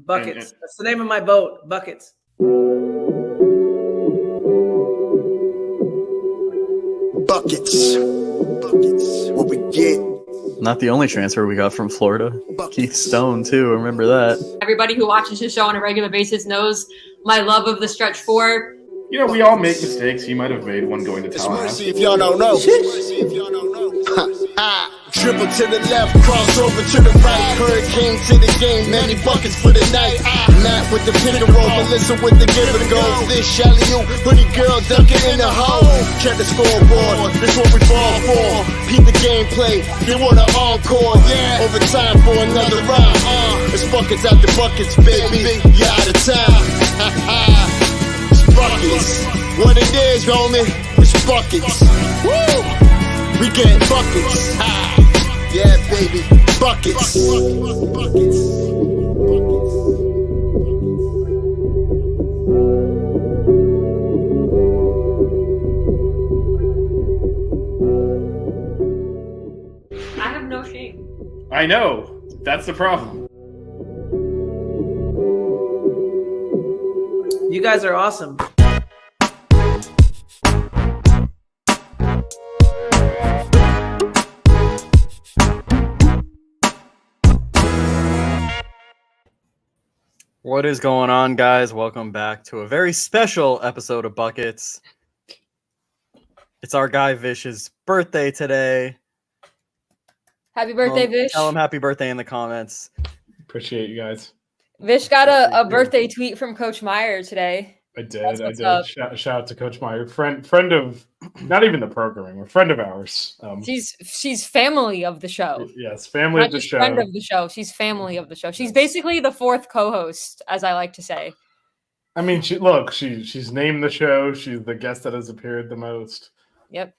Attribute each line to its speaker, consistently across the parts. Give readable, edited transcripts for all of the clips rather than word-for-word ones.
Speaker 1: Buckets. That's the name of my boat. Buckets.
Speaker 2: Buckets. What we get.
Speaker 3: Not the only transfer we got from Florida. Keith Stone, too. Remember that.
Speaker 4: Everybody who watches his show on a regular basis knows my love of the stretch four.
Speaker 5: You know, we all make mistakes. He might have made one going to
Speaker 2: Mercy
Speaker 5: Tallahassee.
Speaker 2: if y'all don't know. Dribble to the left, cross over to the right. Hurricane to the game, many buckets for the night. Matt with the pick and roll, Melissa with the give and go. This Shelly, you pretty girl dunking in the hole. Check the scoreboard, this what we ball for. Peep the gameplay, they want an encore. Yeah, overtime for another round. It's buckets after buckets, baby. You out of time. It's buckets. What it is, homie, it's buckets. Woo! We getting buckets. Yeah, baby, buckets.
Speaker 4: I have no shame.
Speaker 5: I know. That's the problem.
Speaker 1: You guys are awesome.
Speaker 3: What is going on, guys? Welcome back to a very special episode of Buckets. It's our guy Vish's birthday today.
Speaker 4: Happy birthday, Vish.
Speaker 3: Tell him happy birthday in the comments.
Speaker 5: Appreciate you guys.
Speaker 4: Vish got a birthday tweet from Coach Meyer today.
Speaker 5: I did. Shout out to Coach Meyer, friend of, not even the programming, a friend of ours.
Speaker 4: She's family of the show.
Speaker 5: Yes, family
Speaker 4: Not
Speaker 5: of the
Speaker 4: just
Speaker 5: show.
Speaker 4: friend of the show. She's family of the show. She's basically the fourth co-host, as I like to say.
Speaker 5: I mean, she's named the show. She's the guest that has appeared the most.
Speaker 4: Yep.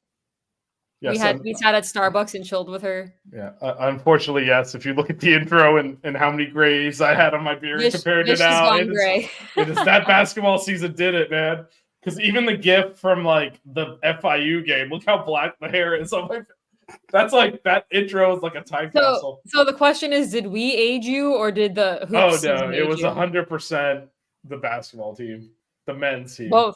Speaker 5: Yes,
Speaker 4: we sat at Starbucks and chilled with her.
Speaker 5: Yeah, unfortunately, yes. If you look at the intro and how many grays I had on my beard compared to now, it is that basketball season did it, man. Because even the GIF from like the FIU game, look how black the hair is. I'm like, that's like that intro is like a time capsule.
Speaker 4: So the question is, did we age you or did the hoops
Speaker 5: no, it was
Speaker 4: you?
Speaker 5: 100% the basketball team, the men's team.
Speaker 4: Both.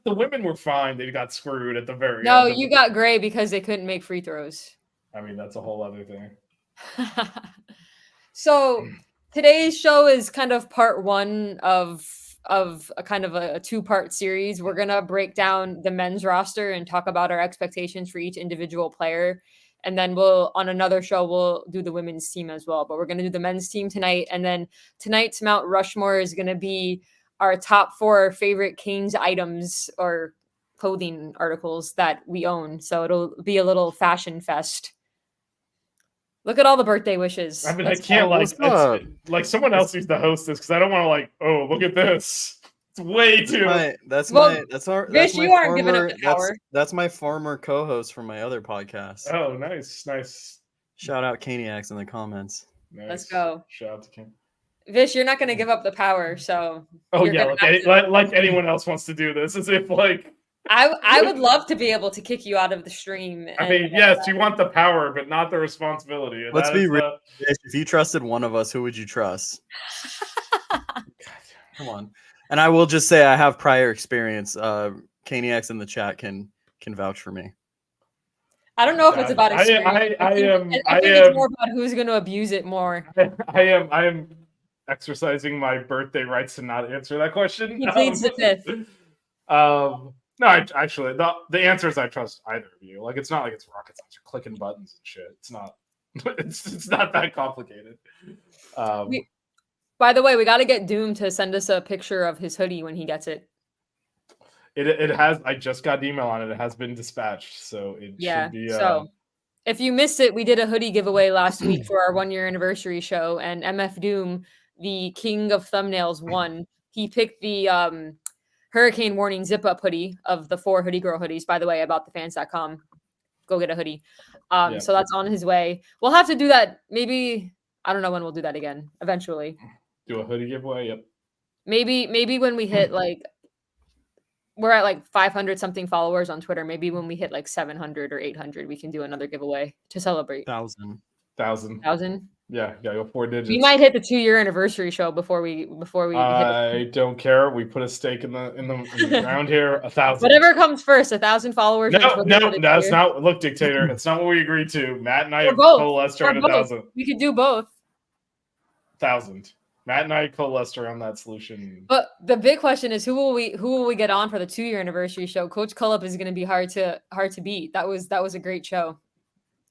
Speaker 5: The women were fine. They got screwed at the very end.
Speaker 4: No, you got gray because they couldn't make free throws.
Speaker 5: I mean, that's a whole other thing.
Speaker 4: So today's show is kind of part one of a kind of a two-part series. We're gonna break down the men's roster and talk about our expectations for each individual player. And then on another show, we'll do the women's team as well. But we're gonna do the men's team tonight. And then tonight's Mount Rushmore is gonna be our top 4 favorite Canes items or clothing articles that we own. So it'll be a little fashion fest. Look at all the birthday wishes.
Speaker 5: I mean, I can't like someone else needs to host this because I don't want to look at this. It's way too.
Speaker 3: That's
Speaker 4: Vish, you aren't giving up the power.
Speaker 3: That's my former co-host from my other podcast.
Speaker 5: Oh, nice.
Speaker 3: Shout out Caniacs in the comments.
Speaker 5: Nice.
Speaker 4: Let's go.
Speaker 5: Shout out to King.
Speaker 4: Vish, you're not going to give up the power, so.
Speaker 5: Oh yeah, like anyone else wants to do this, as if like.
Speaker 4: I would love to be able to kick you out of the stream.
Speaker 5: I mean, yes, you want the power, but not the responsibility. And
Speaker 3: let's be real. If you trusted one of us, who would you trust? Come on. And I will just say I have prior experience. Caniacs in the chat can vouch for me.
Speaker 4: I don't know if it's about experience. I think it's more about who's going to abuse it more.
Speaker 5: I am exercising my birthday rights to not answer that question.
Speaker 4: He pleads the fifth.
Speaker 5: No, actually, the answer is I trust either of you. Like, it's not like it's rocket science. You're clicking buttons and shit. It's not. It's not that complicated.
Speaker 4: By the way, we got to get Doom to send us a picture of his hoodie when he gets it.
Speaker 5: It has. I just got an email on it. It has been dispatched, so it should be.
Speaker 4: So if you missed it, we did a hoodie giveaway last week for our 1-year anniversary show, and MF Doom, the king of thumbnails, won. He picked the hurricane warning zip up hoodie of the 4 hoodie girl hoodies. By the way, aboutthefans.com. Go get a hoodie. So that's on his way. We'll have to do that. Maybe I don't know when we'll do that again. Eventually.
Speaker 5: Do a hoodie giveaway. Yep.
Speaker 4: Maybe when we hit we're at like 500 something followers on Twitter. Maybe when we hit like 700 or 800, we can do another giveaway to celebrate.
Speaker 3: 1,000.
Speaker 5: Yeah, gotta go 4 digits.
Speaker 4: We might hit the 2-year anniversary show before we
Speaker 5: I don't care. We put a stake in the ground here. 1,000.
Speaker 4: Whatever comes first, 1,000 followers.
Speaker 5: No, that's not. Look, dictator, it's not what we agreed to. Matt and I have
Speaker 4: both.
Speaker 5: coalesced around 1,000.
Speaker 4: We could do both.
Speaker 5: 1,000. Matt and I coalesced around that solution.
Speaker 4: But the big question is who will we get on for the 2-year anniversary show? Coach Cullop is going to be hard to beat. That was a great show.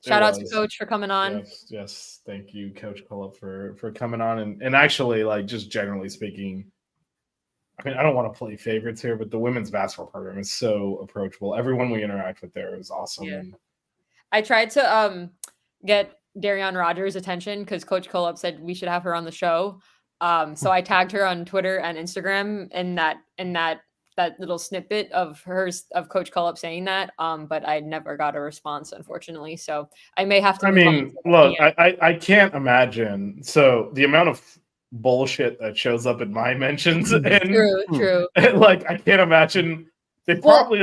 Speaker 4: Shout out to Coach for coming on.
Speaker 5: Yes. Thank you, Coach Cullop, for coming on. And actually, like, just generally speaking, I mean, I don't want to play favorites here, but the women's basketball program is so approachable. Everyone we interact with there is awesome.
Speaker 4: Yeah. I tried to get Darian Rogers' attention because Coach Cullop said we should have her on the show. So I tagged her on Twitter and Instagram in that little snippet of Coach Cullop saying that. But I never got a response, unfortunately. So I may have to.
Speaker 5: I mean, look, I can't imagine. So the amount of bullshit that shows up in my mentions and
Speaker 4: true.
Speaker 5: And, like, I can't imagine. They probably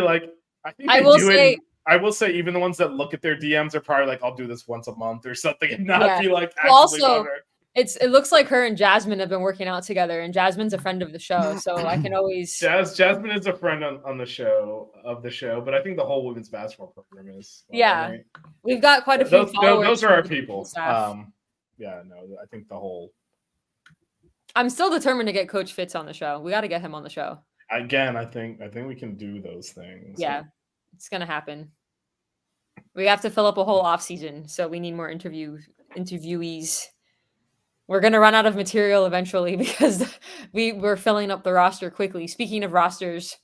Speaker 5: I will say even the ones that look at their DMs are probably like, I'll do this once a month or something and not be like.
Speaker 4: Also, it looks like her and Jasmine have been working out together, and Jasmine's a friend of the show, so I can always.
Speaker 5: Jasmine is a friend on the show but I think the whole women's basketball program is.
Speaker 4: Right? We've got quite a few followers.
Speaker 5: Those are our people. I think the whole.
Speaker 4: I'm still determined to get Coach Fitz on the show. We got to get him on the show.
Speaker 5: Again, I think we can do those things.
Speaker 4: Yeah, it's gonna happen. We have to fill up a whole off season, so we need more interviewees. We're gonna run out of material eventually because we're filling up the roster quickly. Speaking of rosters,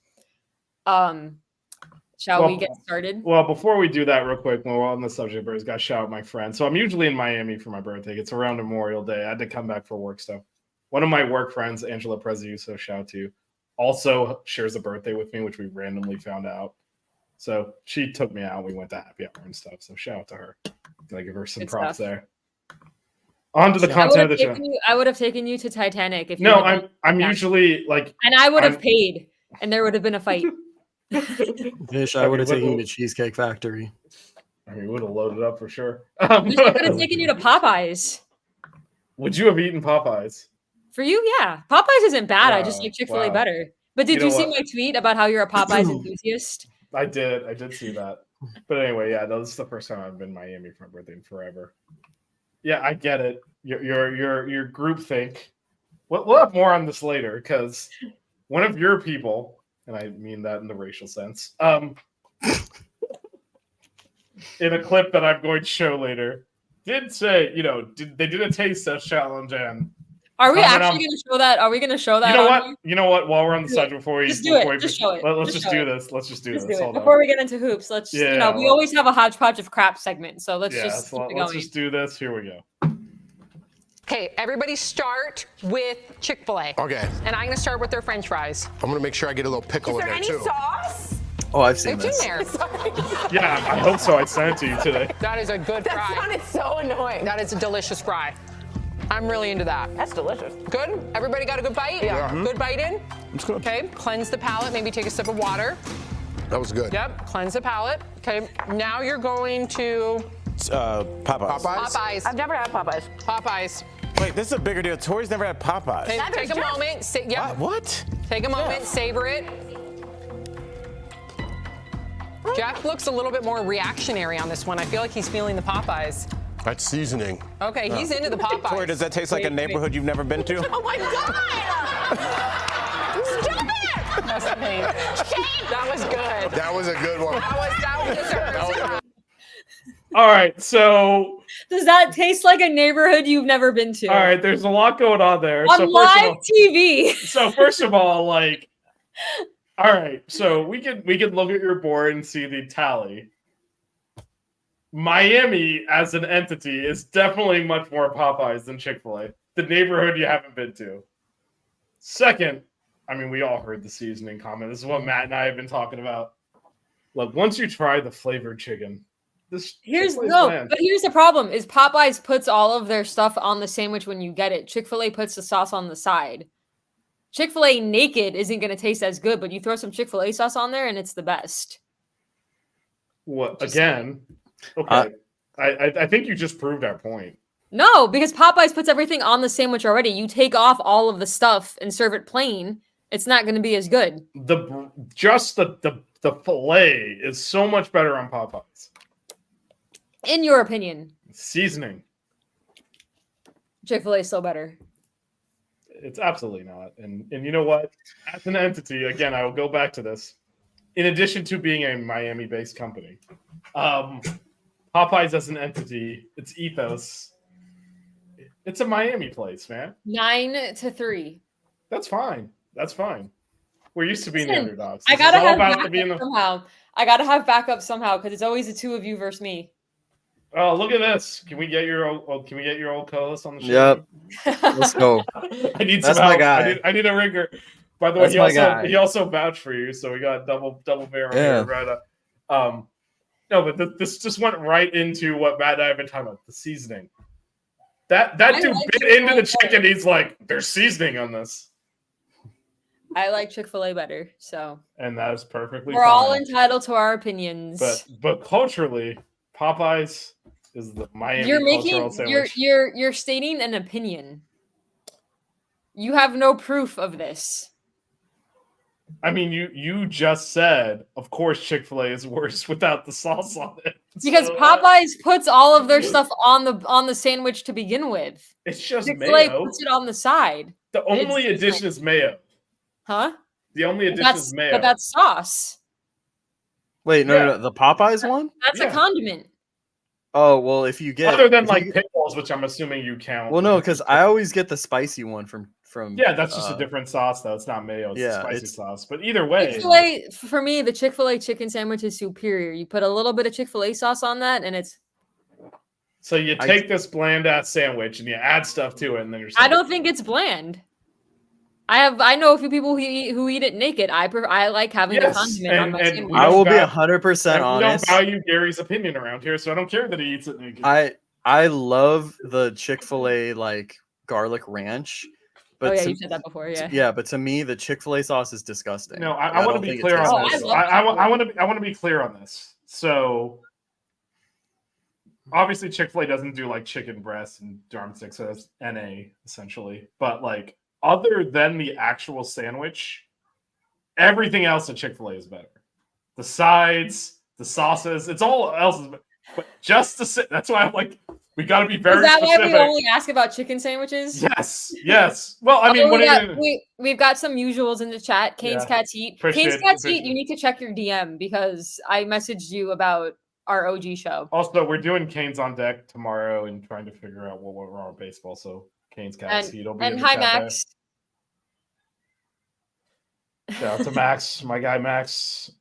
Speaker 4: shall we get started?
Speaker 5: Well, before we do that, real quick, when we're on the subject, I got to shout out my friend. So I'm usually in Miami for my birthday. It's around Memorial Day. I had to come back for work stuff. One of my work friends, Angela Preziuso, shout out to you, also shares a birthday with me, which we randomly found out. So she took me out. We went to happy hour and stuff. So shout out to her. Gotta give her some props there. On to the content of the show.
Speaker 4: I would have taken you to Titanic if you.
Speaker 5: No, I'm usually like.
Speaker 4: And I would have paid, and there would have been a fight.
Speaker 3: Vish, I would have taken you to Cheesecake Factory.
Speaker 5: I mean, we would have loaded up for sure.
Speaker 4: I could have taken you to Popeyes.
Speaker 5: Would you have eaten Popeyes?
Speaker 4: For you, yeah. Popeyes isn't bad. I just like Chick-fil-A better. But did you see my tweet about how you're a Popeyes enthusiast?
Speaker 5: I did see that. But anyway, yeah, this is the first time I've been in Miami for my birthday in forever. Yeah, I get it. Your group think. We'll have more on this later because one of your people, and I mean that in the racial sense, in a clip that I'm going to show later, did say, they did a taste test challenge and.
Speaker 4: Are we actually going to show that? Are we going to show that?
Speaker 5: You know what? While we're on the subject, before we
Speaker 4: just do it, just show it.
Speaker 5: Let's just do this. Let's just do this.
Speaker 4: Before we get into hoops, let's. We always have a hodgepodge of crap segment, so let's just keep it going.
Speaker 5: Let's just do this. Here we go.
Speaker 6: Okay, everybody start with Chick-fil-A.
Speaker 7: Okay.
Speaker 6: And I'm going to start with their French fries.
Speaker 7: I'm going to make sure I get a little pickle in there, too.
Speaker 8: Is there any sauce?
Speaker 3: Oh, I've seen
Speaker 6: It's
Speaker 3: this.
Speaker 6: in there.
Speaker 5: Yeah, I hope so. I sent it to you today.
Speaker 6: That is a good fry.
Speaker 8: That sounded so annoying.
Speaker 6: That is a delicious fry. I'm really into that.
Speaker 8: That's delicious.
Speaker 6: Good? Everybody got a good bite?
Speaker 7: Yeah.
Speaker 6: Good bite in?
Speaker 7: It's good.
Speaker 6: Okay, cleanse the palate. Maybe take a sip of water.
Speaker 7: That was good.
Speaker 6: Yep, cleanse the palate. Okay, now you're going to
Speaker 9: Popeyes.
Speaker 6: Popeyes.
Speaker 8: I've never had Popeyes.
Speaker 6: Popeyes.
Speaker 9: Wait, this is a bigger deal. Tori's never had Popeyes.
Speaker 6: Okay, take a moment.
Speaker 9: What?
Speaker 6: Take a moment, savor it. Jeff looks a little bit more reactionary on this one. I feel like he's feeling the Popeyes.
Speaker 7: That's seasoning.
Speaker 6: Okay, he's into the Popeyes.
Speaker 9: Tori, does that taste like a neighborhood you've never been to?
Speaker 8: Oh my God! Stop it!
Speaker 6: That's amazing. That was good.
Speaker 7: That was a good one.
Speaker 6: That was deserved.
Speaker 5: All right, so.
Speaker 4: Does that taste like a neighborhood you've never been to?
Speaker 5: All right, there's a lot going on there.
Speaker 4: On live TV.
Speaker 5: So first of all, like, all right, so we can look at your board and see the tally. Miami as an entity is definitely much more Popeyes than Chick-fil-A, the neighborhood you haven't been to. Second, I mean, we all heard the seasoning comment. This is what Matt and I have been talking about. Look, once you try the flavored chicken, but here's
Speaker 4: the problem: is Popeyes puts all of their stuff on the sandwich when you get it. Chick-fil-A puts the sauce on the side. Chick-fil-A naked isn't going to taste as good, but you throw some Chick-fil-A sauce on there, and it's the best.
Speaker 5: What again? Okay, I think you just proved our point.
Speaker 4: No, because Popeyes puts everything on the sandwich already. You take off all of the stuff and serve it plain. It's not going to be as good.
Speaker 5: The fillet is so much better on Popeyes.
Speaker 4: In your opinion,
Speaker 5: Seasoning.
Speaker 4: Chick-fil-A is still better.
Speaker 5: It's absolutely not. And you know what? As an entity, again, I will go back to this. In addition to being a Miami-based company, Popeyes as an entity, its ethos, it's a Miami place, man.
Speaker 4: 9-3.
Speaker 5: That's fine. That's fine. We're used to being the underdogs.
Speaker 4: I gotta have backup somehow. I gotta have backup somehow because it's always the two of you versus me.
Speaker 5: Oh, look at this! Can we get your old co-host on the show?
Speaker 3: Yep. Let's go.
Speaker 5: I need
Speaker 3: That's
Speaker 5: some
Speaker 3: my
Speaker 5: help.
Speaker 3: guy.
Speaker 5: I need a ringer. By the way,
Speaker 3: That's
Speaker 5: he also vouched for you, so we got double bear on here, right? No, but this just went right into what Matt and I have been talking about, the seasoning. That dude bit into the chicken. He's like, "There's seasoning on this."
Speaker 4: I like Chick-fil-A better, so.
Speaker 5: And that is perfectly
Speaker 4: We're
Speaker 5: fine.
Speaker 4: all entitled to our opinions.
Speaker 5: But culturally, Popeyes is the Miami cultural sandwich.
Speaker 4: You're stating an opinion. You have no proof of this.
Speaker 5: I mean, you just said, of course, Chick-fil-A is worse without the sauce on it.
Speaker 4: Because Popeyes puts all of their stuff on the sandwich to begin with.
Speaker 5: It's just
Speaker 4: Chick-fil-A
Speaker 5: mayo.
Speaker 4: puts it on the side.
Speaker 5: The only addition is mayo.
Speaker 4: Huh?
Speaker 5: The only addition is mayo.
Speaker 4: But that's sauce.
Speaker 3: Wait, no, the Popeyes one?
Speaker 4: That's a condiment.
Speaker 3: Oh, well, if you get...
Speaker 5: Other than, pickles, which I'm assuming you count.
Speaker 3: Well, no, because I always get the spicy one from...
Speaker 5: Yeah, that's just a different sauce, though. It's not mayo. It's a spicy sauce. But either way...
Speaker 4: Chick-fil-A, for me, the Chick-fil-A chicken sandwich is superior. You put a little bit of Chick-fil-A sauce on that, and it's...
Speaker 5: So you take this bland-ass sandwich, and you add stuff to it, and then you're...
Speaker 4: I don't think it's bland. I know a few people who eat it naked. I like having the condiment on my sandwich.
Speaker 3: I will be 100% honest.
Speaker 5: We don't value Gary's opinion around here, so I don't care that he eats it naked.
Speaker 3: I love the Chick-fil-A garlic ranch. But
Speaker 4: you said that before, yeah.
Speaker 3: Yeah, but to me, the Chick-fil-A sauce is disgusting.
Speaker 5: No, I want to be clear on this. I want to be clear on this. So obviously, Chick-fil-A doesn't do chicken breasts and drumsticks, so that's NA essentially. But other than the actual sandwich, everything else at Chick-fil-A is better. The sides, the sauces, it's all else is better. But just to sit, that's why I'm we got to be very specific.
Speaker 4: Is that why we only ask about chicken sandwiches?
Speaker 5: Yes. Well, I mean,
Speaker 4: we've got some usuals in the chat. Kane's Cats Eat. Kane's Cats Eat, you need to check your DM because I messaged you about our OG show.
Speaker 5: Also, we're doing Kane's on deck tomorrow and trying to figure out what we're on baseball. So Kane's Cats Eat will be
Speaker 4: and hi, Max.
Speaker 5: Shout out to Max, my guy Max.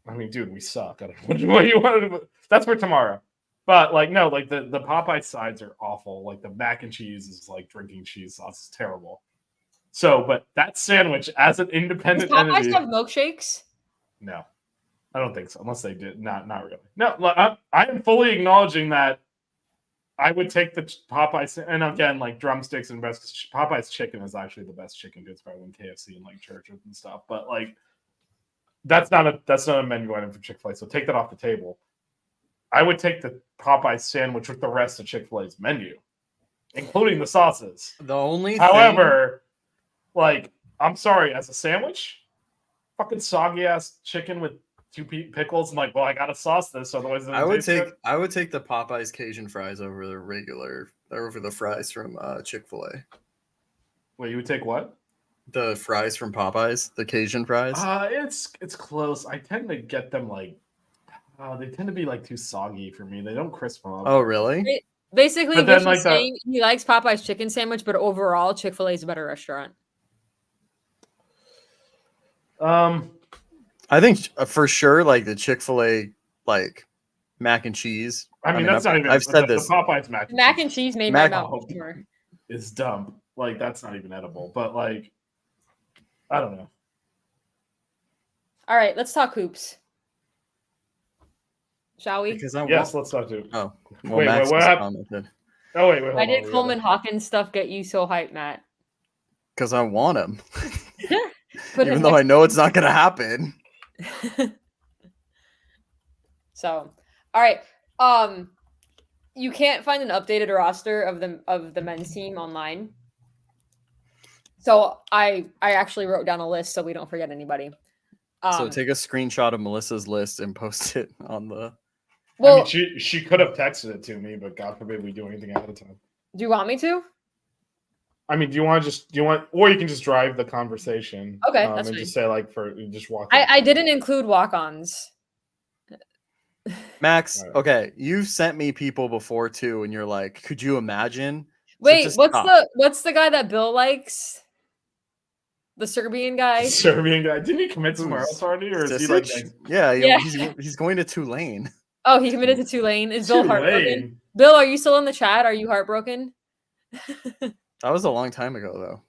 Speaker 5: I mean, dude, we suck. I don't know what you want to do. That's for tomorrow. But no, the Popeye sides are awful. The mac and cheese is drinking cheese sauce. It's terrible. So, but that sandwich as an independent
Speaker 4: Does Popeyes
Speaker 5: entity,
Speaker 4: have milkshakes?
Speaker 5: No, I don't think so. Unless they did, not really. No, I am fully acknowledging that. I would take the Popeyes, and again, drumsticks and breasts. Popeyes chicken is actually the best chicken. It's better than KFC and churches and stuff. But that's not a menu item for Chick-fil-A. So take that off the table. I would take the Popeye sandwich with the rest of Chick-fil-A's menu, including the sauces. However, I'm sorry, as a sandwich, fucking soggy ass chicken with 2 pickles, and I gotta sauce this, otherwise
Speaker 3: I would take the Popeyes Cajun fries over the fries from Chick-fil-A.
Speaker 5: Wait, you would take what?
Speaker 3: The fries from Popeyes, the Cajun fries.
Speaker 5: It's close. I tend to get them they tend to be too soggy for me. They don't crisp up.
Speaker 3: Oh, really?
Speaker 4: Basically, Vish is saying he likes Popeye's chicken sandwich, but overall, Chick-fil-A is a better restaurant.
Speaker 3: I think for sure, the Chick-fil-A mac and cheese.
Speaker 5: I mean that's not even.
Speaker 3: I've said this.
Speaker 5: The Popeyes
Speaker 4: mac and cheese made my mouth more.
Speaker 5: Is dumb. That's not even edible. But I don't know.
Speaker 4: All right, let's talk hoops. Shall we?
Speaker 5: Yes, let's talk to.
Speaker 3: Oh, well,
Speaker 5: wait,
Speaker 3: Max
Speaker 5: what happened? Oh wait.
Speaker 4: Why did Coleman Hawkins stuff get you so hyped, Matt?
Speaker 3: Because I want him, even though I know it's not going to happen.
Speaker 4: So, all right. you can't find an updated roster of the men's team online. So I actually wrote down a list so we don't forget anybody.
Speaker 3: So take a screenshot of Melissa's list and post it on the.
Speaker 4: Well,
Speaker 5: I mean, she could have texted it to me, but God forbid we do anything ahead of time.
Speaker 4: Do you want me to?
Speaker 5: I mean, or you can just drive the conversation.
Speaker 4: Okay,
Speaker 5: and
Speaker 4: that's
Speaker 5: just say just walk.
Speaker 4: I didn't include walk-ons.
Speaker 3: Max, okay, you've sent me people before too, and you're like, could you imagine?
Speaker 4: Wait, what's the guy that Bill likes? The Serbian guy.
Speaker 5: Didn't he commit somewhere else already, or is he like?
Speaker 3: Yeah. He's going to Tulane.
Speaker 4: Oh, he committed to Tulane. Is Bill heartbroken? Bill, are you still in the chat? Are you heartbroken?
Speaker 3: That was a long time ago, though.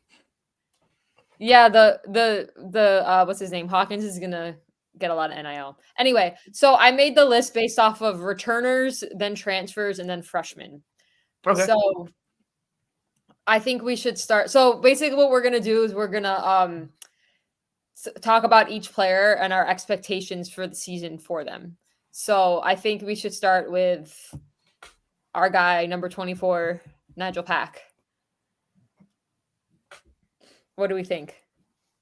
Speaker 4: Yeah, the what's his name? Hawkins is gonna get a lot of NIL. Anyway, so I made the list based off of returners, then transfers, and then freshmen.
Speaker 5: Okay.
Speaker 4: So I think we should start. So basically what we're going to do is we're going to talk about each player and our expectations for the season for them. So I think we should start with our guy, number 24, Nigel Pack. What do we think?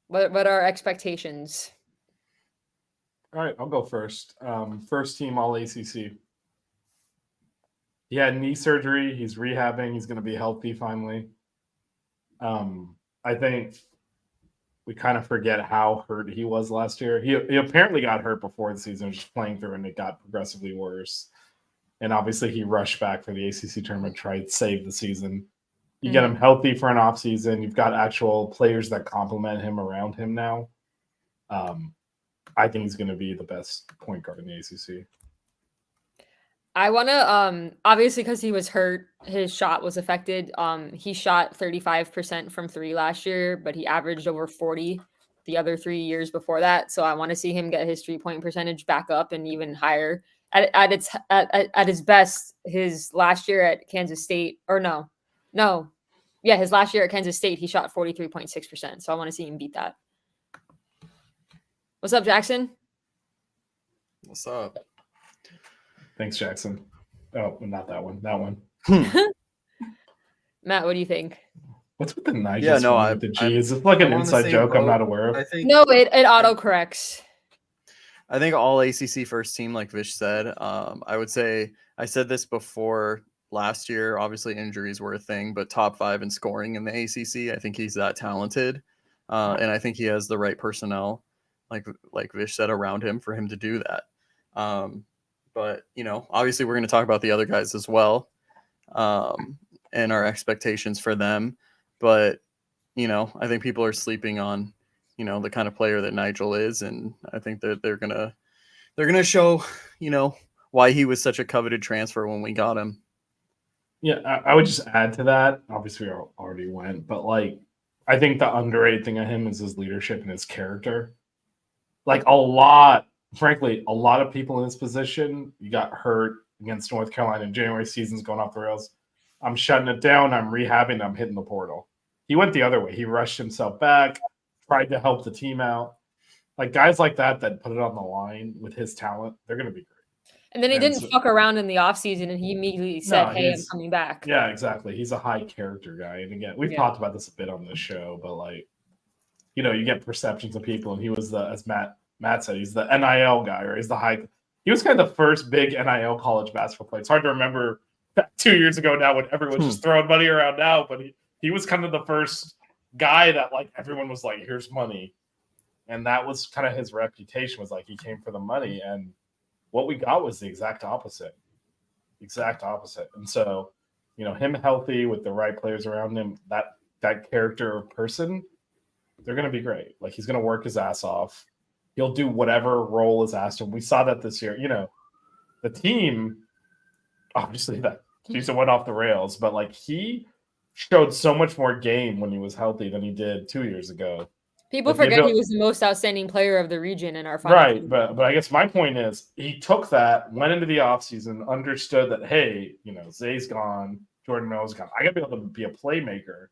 Speaker 4: What are our expectations?
Speaker 5: All right, I'll go first. First team All ACC. He had knee surgery. He's rehabbing. He's going to be healthy finally. I think we kind of forget how hurt he was last year. He apparently got hurt before the season, just playing through, and it got progressively worse. And obviously, he rushed back for the ACC tournament, tried to save the season. You get him healthy for an off season. You've got actual players that complement him around him now. I think he's going to be the best point guard in the ACC.
Speaker 4: I want to, obviously, because he was hurt, his shot was affected. He shot 35% from 3 last year, but he averaged over 40 the other 3 years before that. So I want to see him get his 3-point percentage back up and even higher. At his best, his last year at Kansas State, his last year at Kansas State, he shot 43.6%. So I want to see him beat that. What's up, Jackson?
Speaker 3: What's up?
Speaker 5: Thanks, Jackson. Oh, not that one. That one.
Speaker 4: Matt, what do you think?
Speaker 5: What's with the Nigel?
Speaker 3: Yeah, no,
Speaker 5: with the G. Is it like an inside joke I'm not aware of?
Speaker 4: No, it autocorrects.
Speaker 3: I think all ACC first team, like Vish said. I would say I said this before last year. Obviously, injuries were a thing, but top 5 in scoring in the ACC. I think he's that talented, and I think he has the right personnel, like Vish said, around him for him to do that. But, obviously we're going to talk about the other guys as well, and our expectations for them. But, I think people are sleeping on, the kind of player that Nigel is. And I think that they're going to show, why he was such a coveted transfer when we got him.
Speaker 5: Yeah, I would just add to that. Obviously, we already went. But, I think the underrated thing of him is his leadership and his character. Frankly, a lot of people in this position, you got hurt against North Carolina in January, season's going off the rails. I'm shutting it down. I'm rehabbing. I'm hitting the portal. He went the other way. He rushed himself back, tried to help the team out. Guys like that put it on the line with his talent, they're going to be great.
Speaker 4: And then he didn't fuck around in the offseason, and he immediately said, hey, I'm coming back.
Speaker 5: Yeah, exactly. He's a high character guy. And again, we've talked about this a bit on this show, but you get perceptions of people, and he was as Matt said, he's the NIL guy, or he's the high. He was kind of the first big NIL college basketball player. It's hard to remember 2 years ago now when everyone's just throwing money around now, but he was kind of the first guy that everyone was like, here's money. And that was kind of his reputation, was he came for the money. And what we got was the exact opposite. And so, him healthy with the right players around him, that character person, they're going to be great. He's going to work his ass off. He'll do whatever role is asked him. We saw that this year. The team, obviously that season went off the rails, but he showed so much more game when he was healthy than he did 2 years ago.
Speaker 4: People forget he was the most outstanding player of the region in our final.
Speaker 5: Right, but I guess my point is he took that, went into the offseason, understood that, hey, Zay's gone, Jordan Mill's gone. I got to be able to be a playmaker.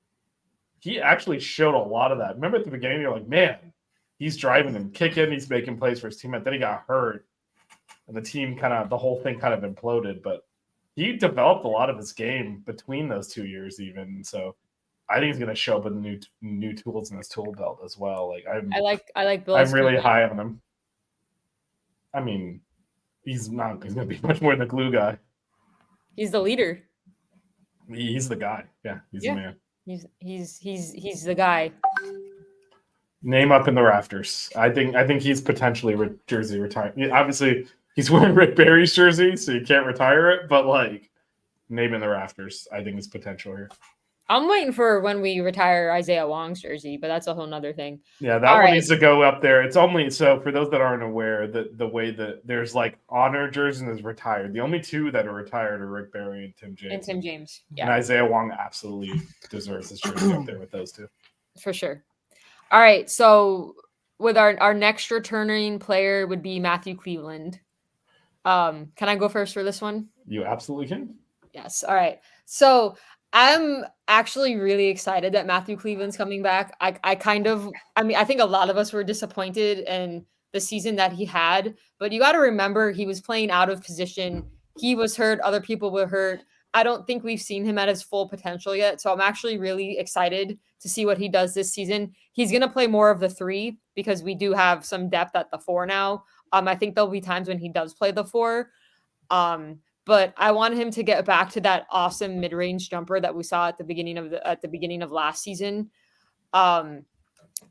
Speaker 5: He actually showed a lot of that. Remember at the beginning, you're like, man, he's driving and kicking. He's making plays for his team. And then he got hurt, and the whole thing kind of imploded. But he developed a lot of his game between those 2 years, even. So I think he's going to show up with new tools in his tool belt as well. Like
Speaker 4: I like Bill's
Speaker 5: I'm really
Speaker 4: comment.
Speaker 5: high on him. I mean, he's going to be much more than the glue guy.
Speaker 4: He's the leader.
Speaker 5: He's the guy. Yeah, he's the man.
Speaker 4: He's the guy.
Speaker 5: Name up in the rafters. I think he's potentially jersey retired. Obviously, he's wearing Rick Barry's jersey, so you can't retire it. But like, name in the rafters. I think it's potential here.
Speaker 4: I'm waiting for when we retire Isaiah Wong's jersey, but that's a whole nother thing.
Speaker 5: Yeah, that one needs to go up there. It's only so for those that aren't aware that the way that there's like honor jerseys and there's retired. The only two that are retired are Rick Barry and Tim James.
Speaker 4: Yeah.
Speaker 5: And Isaiah Wong absolutely deserves his jersey up there with those two.
Speaker 4: For sure. All right, so with our next returning player would be Matthew Cleveland. Can I go first for this one?
Speaker 5: You absolutely can.
Speaker 4: Yes. All right. So I'm actually really excited that Matthew Cleveland's coming back. I think a lot of us were disappointed in the season that he had, but you got to remember he was playing out of position. He was hurt. Other people were hurt. I don't think we've seen him at his full potential yet. So I'm actually really excited to see what he does this season. He's going to play more of the 3 because we do have some depth at the 4 now. I think there'll be times when he does play the 4. But I want him to get back to that awesome mid-range jumper that we saw at the beginning of last season.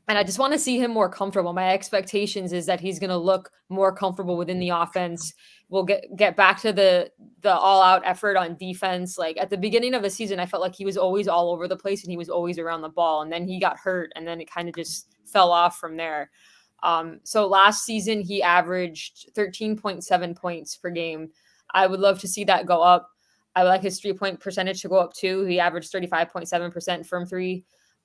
Speaker 4: And I just want to see him more comfortable. My expectations is that he's going to look more comfortable within the offense. We'll get back to the all-out effort on defense. Like at the beginning of the season, I felt like he was always all over the place and he was always around the ball. And then he got hurt and then it kind of just fell off from there. So last season, he averaged 13.7 points per game. I would love to see that go up. I would like his 3-point percentage to go up too. He averaged 35.7% from 3.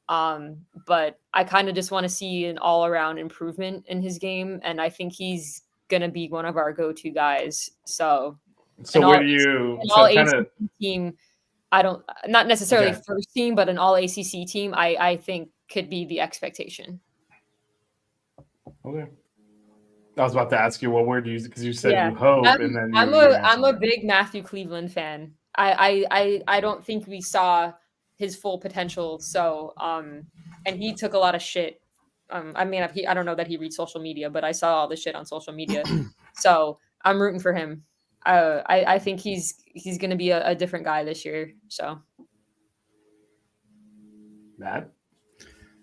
Speaker 4: But I kind of just want to see an all-around improvement in his game, and I think he's gonna be one of our go-to guys. So
Speaker 5: where do you
Speaker 4: team? Not necessarily first team, but an all ACC team. I think could be the expectation.
Speaker 5: Okay. I was about to ask you, well, where do you? Because you said you hope, and then
Speaker 4: I'm a big Matthew Cleveland fan. I don't think we saw his full potential. So, and he took a lot of shit. I don't know that he reads social media, but I saw all the shit on social media. So I'm rooting for him. I think he's going to be a different guy this year. So,
Speaker 5: Matt,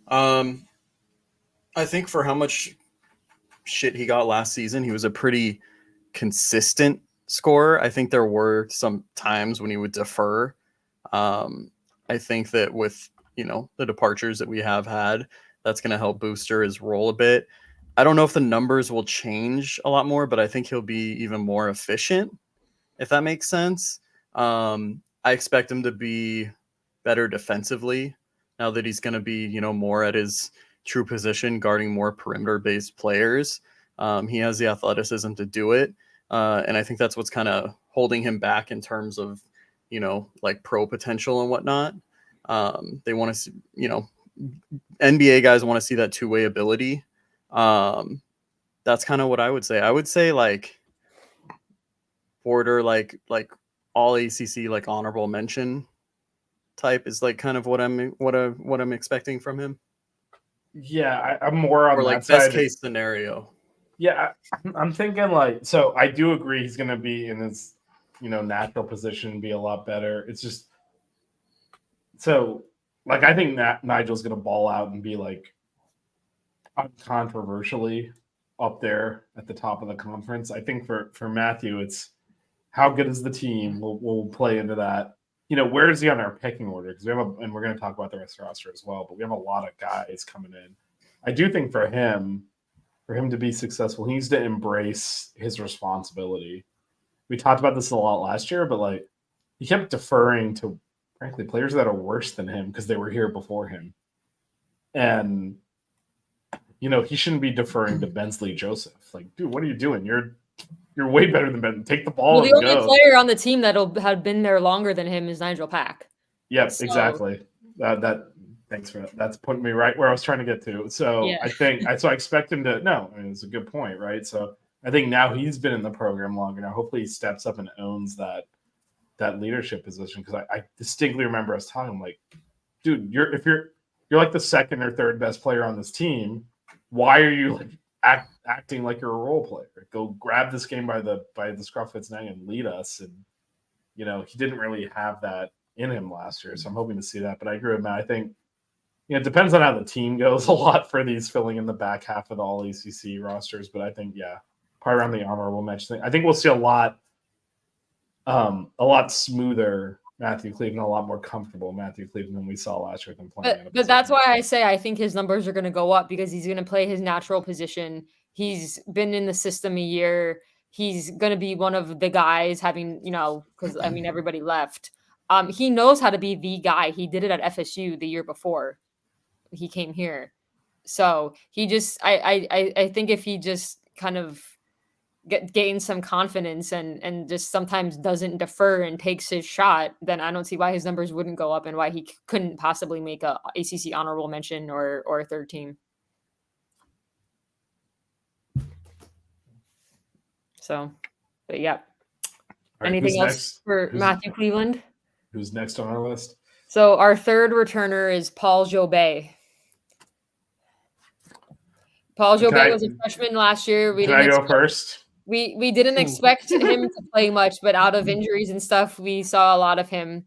Speaker 3: I think for how much shit he got last season, he was a pretty consistent scorer. I think there were some times when he would defer. I think that with, the departures that we have had, that's going to help booster his role a bit. I don't know if the numbers will change a lot more, but I think he'll be even more efficient, if that makes sense. I expect him to be better defensively now that he's going to be, more at his true position, guarding more perimeter-based players. He has the athleticism to do it. And I think that's what's kind of holding him back in terms of, like pro potential and whatnot. They want to see, NBA guys want to see that two-way ability. That's kind of what I would say. I would say like border, like all ACC, like honorable mention type is like kind of what I'm expecting from him.
Speaker 5: Yeah, I'm more on
Speaker 3: or like best case scenario.
Speaker 5: Yeah, I'm thinking like, so I do agree he's going to be in his, natural position and be a lot better. It's just, so like, I think that Nigel's going to ball out and be like uncontroversially up there at the top of the conference. I think for Matthew, it's how good is the team? We'll play into that. Where is he on our picking order? Because and we're going to talk about the rest of the roster as well, but we have a lot of guys coming in. I do think for him to be successful, he needs to embrace his responsibility. We talked about this a lot last year, but like he kept deferring to, frankly, players that are worse than him because they were here before him. And, he shouldn't be deferring to Bensley Joseph. Like, dude, what are you doing? You're way better than Ben. Take the ball and go.
Speaker 4: The only player on the team that'll have been there longer than him is Nigel Pack.
Speaker 5: Yep, so. Exactly. Thanks for that. That's putting me right where I was trying to get to. So yeah. I expect him to. No, I mean, it's a good point, right? So I think now he's been in the program longer. Now hopefully he steps up and owns that that leadership position, because I distinctly remember us telling him, like, dude, you're like the second or third best player on this team. Why are you like acting like you're a role player? Go grab this game by the scruff of its neck and lead us. And he didn't really have that in him last year, so I'm hoping to see that. But I agree with Matt. I think it depends on how the team goes a lot for these filling in the back half of the all ACC rosters. But I think probably around the honorable mention thing, I think we'll see a lot smoother Matthew Cleveland, a lot more comfortable Matthew Cleveland than we saw last year with him playing.
Speaker 4: But that's why I say I think his numbers are going to go up, because he's going to play his natural position. He's been in the system a year. He's going to be one of the guys having, because everybody left. He knows how to be the guy. He did it at FSU the year before he came here. So he just, I think if he just kind of gains some confidence and just sometimes doesn't defer and takes his shot, then I don't see why his numbers wouldn't go up and why he couldn't possibly make a ACC honorable mention or a third team. So, but yeah.
Speaker 5: Right,
Speaker 4: anything else for Matthew Cleveland?
Speaker 5: Who's next on our list?
Speaker 4: So our third returner is Paul Jobé. Paul Jobé was a freshman last year.
Speaker 5: Can I go first?
Speaker 4: We didn't expect him to play much, but out of injuries and stuff, we saw a lot of him.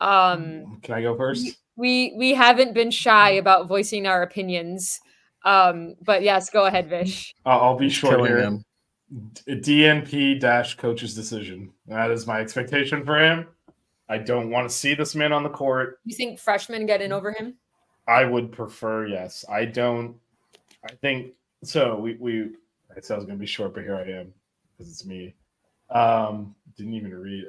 Speaker 5: Can I go first?
Speaker 4: We haven't been shy about voicing our opinions. But yes, go ahead, Vish.
Speaker 5: I'll be short
Speaker 3: Killing
Speaker 5: here.
Speaker 3: him.
Speaker 5: DNP - coach's decision. That is my expectation for him. I don't want to see this man on the court.
Speaker 4: You think freshmen get in over him?
Speaker 5: I would prefer, yes. I think so. I said I was going to be short, but here I am because it's me. Didn't even read.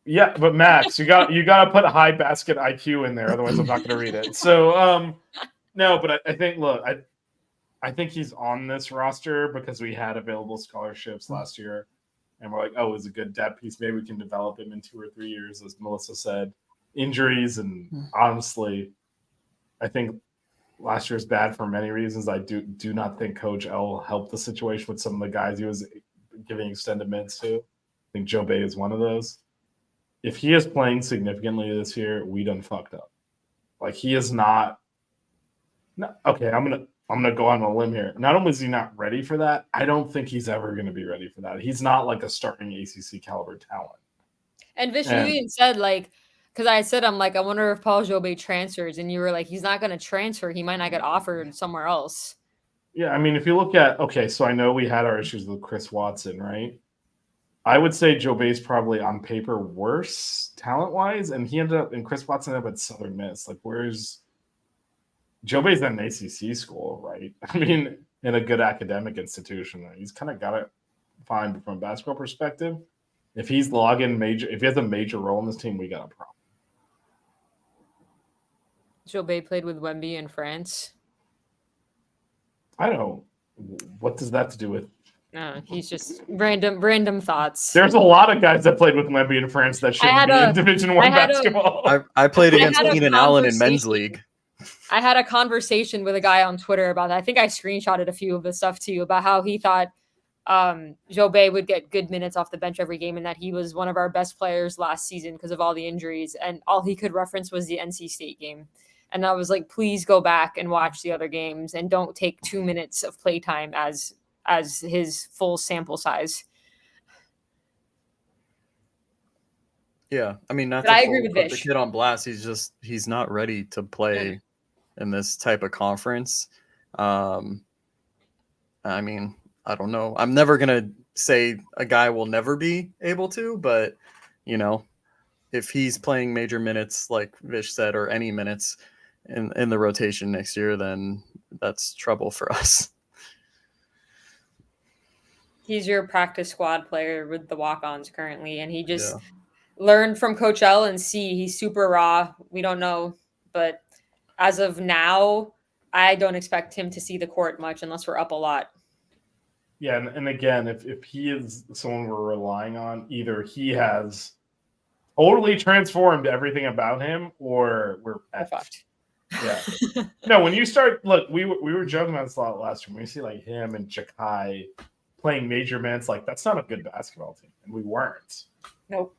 Speaker 5: Yeah, but Max, you got to put a high basket IQ in there, otherwise I'm not going to read it. So no, but I think I think he's on this roster because we had available scholarships last year, and we're like, oh, it's a good depth piece. Maybe we can develop him in 2 or 3 years, as Melissa said. Injuries, and honestly, I think last year's bad for many reasons. I do not think Coach L helped the situation with some of the guys he was giving extended minutes to. I think Jobé is one of those. If he is playing significantly this year, we done fucked up. Like, he is not. No, okay, I'm gonna go on a limb here. Not only is he not ready for that, I don't think he's ever gonna be ready for that. He's not like a starting ACC caliber talent.
Speaker 4: And Vish, you even said, like, because I said, I'm like, I wonder if Paul Jobé transfers, and you were like, he's not going to transfer. He might not get offered somewhere else.
Speaker 5: Yeah, I mean, if you look at, okay, so I know we had our issues with Chris Watson, right? I would say Jobé's probably on paper worse talent-wise, and Chris Watson ended up at Southern Miss. Like, where's Jobé's at an ACC school, right? I mean, in a good academic institution. He's kind of got it fine from a basketball perspective. If he's if he has a major role in this team, we got a problem.
Speaker 4: Jobé played with Wemby in France.
Speaker 5: I don't know. What does that have to do with?
Speaker 4: No, he's just random thoughts.
Speaker 5: There's a lot of guys that played with Wemby in France that shouldn't be in Division I basketball.
Speaker 3: I played against Keenan Allen in men's league.
Speaker 4: I had a conversation with a guy on Twitter about that. I think I screenshotted a few of the stuff to you about how he thought Jobé would get good minutes off the bench every game, and that he was one of our best players last season because of all the injuries, and all he could reference was the NC State game. And I was like, please go back and watch the other games and don't take 2 minutes of playtime as his full sample size.
Speaker 3: Yeah, I mean, not
Speaker 4: but
Speaker 3: to
Speaker 4: I agree with
Speaker 3: put the
Speaker 4: Vish.
Speaker 3: kid on blast. He's not ready to play in this type of conference. I mean, I don't know. I'm never gonna say a guy will never be able to, but if he's playing major minutes, like Vish said, or any minutes in the rotation next year, then that's trouble for us.
Speaker 4: He's your practice squad player with the walk-ons currently, and he just learned from Coach L and C. He's super raw. We don't know, but as of now, I don't expect him to see the court much unless we're up a lot.
Speaker 5: Yeah, and again, if he is someone we're relying on, either he has totally transformed everything about him, or we're effed. Yeah. No, when you start, look, we were joking about this a lot last year. When we see like him and Jakai playing major minutes. Like, that's not a good basketball team, and we weren't.
Speaker 4: Nope.